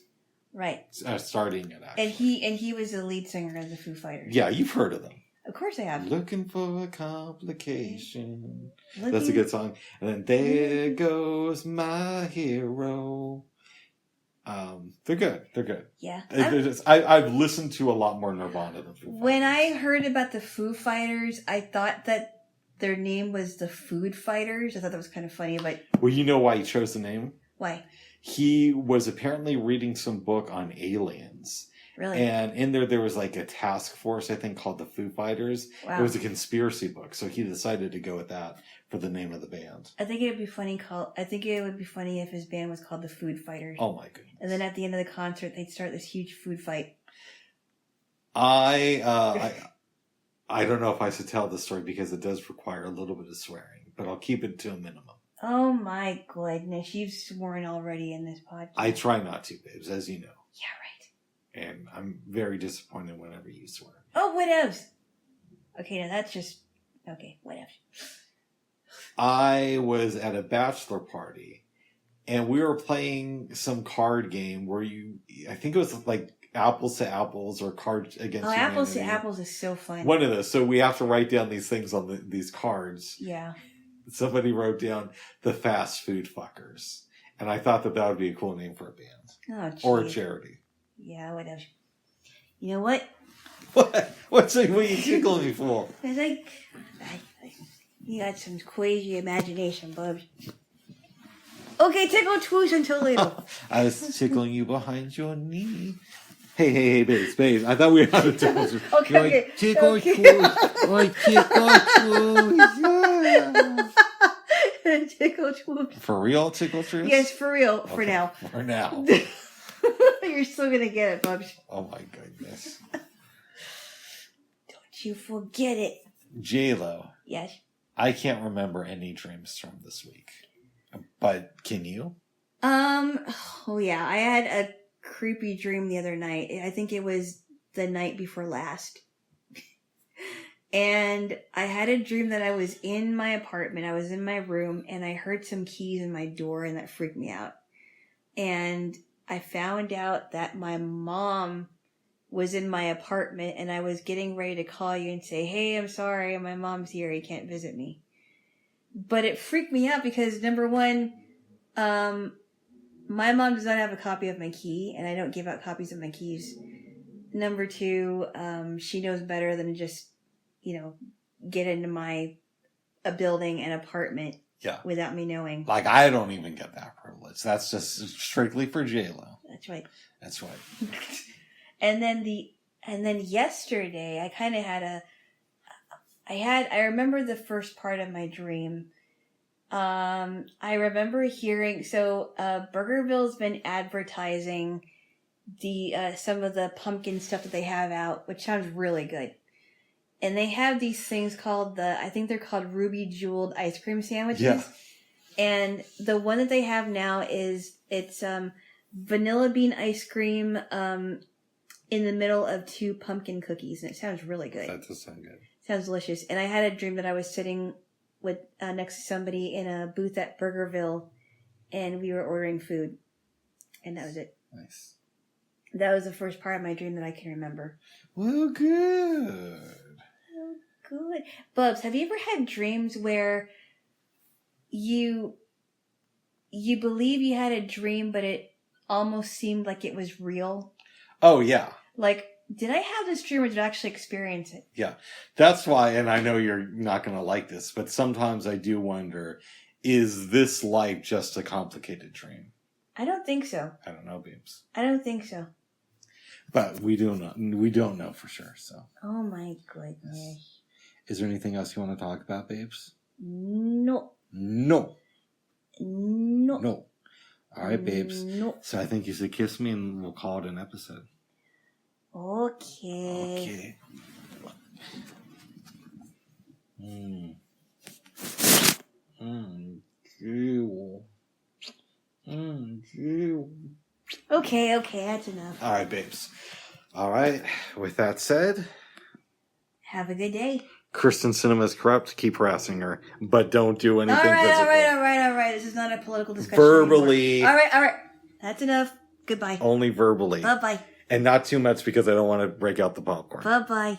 Right. Starting it, actually. And he was the lead singer of the Foo Fighters. Yeah, you've heard of them. Of course I have. Looking for a complication. That's a good song. And then there goes my hero. They're good. They're good. Yeah. I've listened to a lot more Nirvana than Foo Fighters. When I heard about the Foo Fighters, I thought that their name was the Food Fighters. I thought that was kind of funny, but... Well, you know why he chose the name? Why? He was apparently reading some book on aliens. Really? And in there was like a task force, I think, called the Foo Fighters. Wow. It was a conspiracy book, so he decided to go with that for the name of the band. I think it would be funny if his band was called the Food Fighters. Oh my goodness! And then at the end of the concert, they'd start this huge food fight. I don't know if I should tell this story because it does require a little bit of swearing, but I'll keep it to a minimum. Oh my goodness! You've sworn already in this podcast. I try not to, babes, as you know. Yeah, right. And I'm very disappointed whenever you swear. Oh, what else? Okay, now that's just... Okay, what else? I was at a bachelor party, and we were playing some card game where I think it was like apples to apples or cards against humanity. Apples to apples is so fun. One of those. So we have to write down these things on these cards. Yeah. Somebody wrote down the Fast Food Fuckers. And I thought that would be a cool name for a band. Oh, or a charity. Yeah, whatever. You know what? What? What are you tickling me for? It's like, you got some crazy imagination, Bubs. Okay, tickle twos until later. I was tickling you behind your knee. Hey, babes. I thought we were on a tickle twos. Okay. Tickle twos. Or tickle twos. Yeah. Tickle twos. For real, tickle twos? Yes, for real. Okay. For now. For now. You're still gonna get it, Bubs. Oh my goodness. Don't you forget it. Jaylo. Yes. I can't remember any dreams from this week. But can you? Oh yeah, I had a creepy dream the other night. I think it was the night before last. And I had a dream that I was in my apartment. I was in my room and I heard some keys in my door and that freaked me out. And I found out that my mom was in my apartment and I was getting ready to call you and say, hey, I'm sorry, my mom's here, you can't visit me. But it freaked me out because, number one, my mom does not have a copy of my key and I don't give out copies of my keys. Number two, she knows better than to just, get into a building, an apartment. Yeah. Without me knowing. Like, I don't even get that privilege. That's just strictly for Jaylo. That's right. That's right. And then yesterday, I kind of had I remember the first part of my dream. I remember hearing, Burgerville's been advertising some of the pumpkin stuff that they have out, which sounds really good. And they have these things called I think they're called Ruby Jeweled ice cream sandwiches. Yeah. And the one that they have now it's vanilla bean ice cream in the middle of 2 pumpkin cookies. And it sounds really good. That does sound good. Sounds delicious. And I had a dream that I was sitting with next to somebody in a booth at Burgerville and we were ordering food. And that was it. Nice. That was the first part of my dream that I can remember. Well, good. Good. Bubs, have you ever had dreams where you believe you had a dream, but it almost seemed like it was real? Oh, yeah. Like, did I have this dream or did I actually experience it? Yeah. That's why, and I know you're not going to like this, but sometimes I do wonder, is this life just a complicated dream? I don't think so. I don't know, babes. I don't think so. But we don't know for sure, so. Oh my goodness. Yes. Is there anything else you want to talk about, babes? No. No. No. No. All right, babes. No. So I think you should kiss me and we'll call it an episode. Okay. Cool. Okay, that's enough. All right, babes. All right. With that said, have a good day. Kristen Cinema is corrupt. Keep harassing her, but don't do anything all physical. right. This is not a political discussion Verbally. anymore. All right. That's enough. Goodbye. Only verbally. Bye-bye. And not too much because I don't want to break out the popcorn. Bye-bye.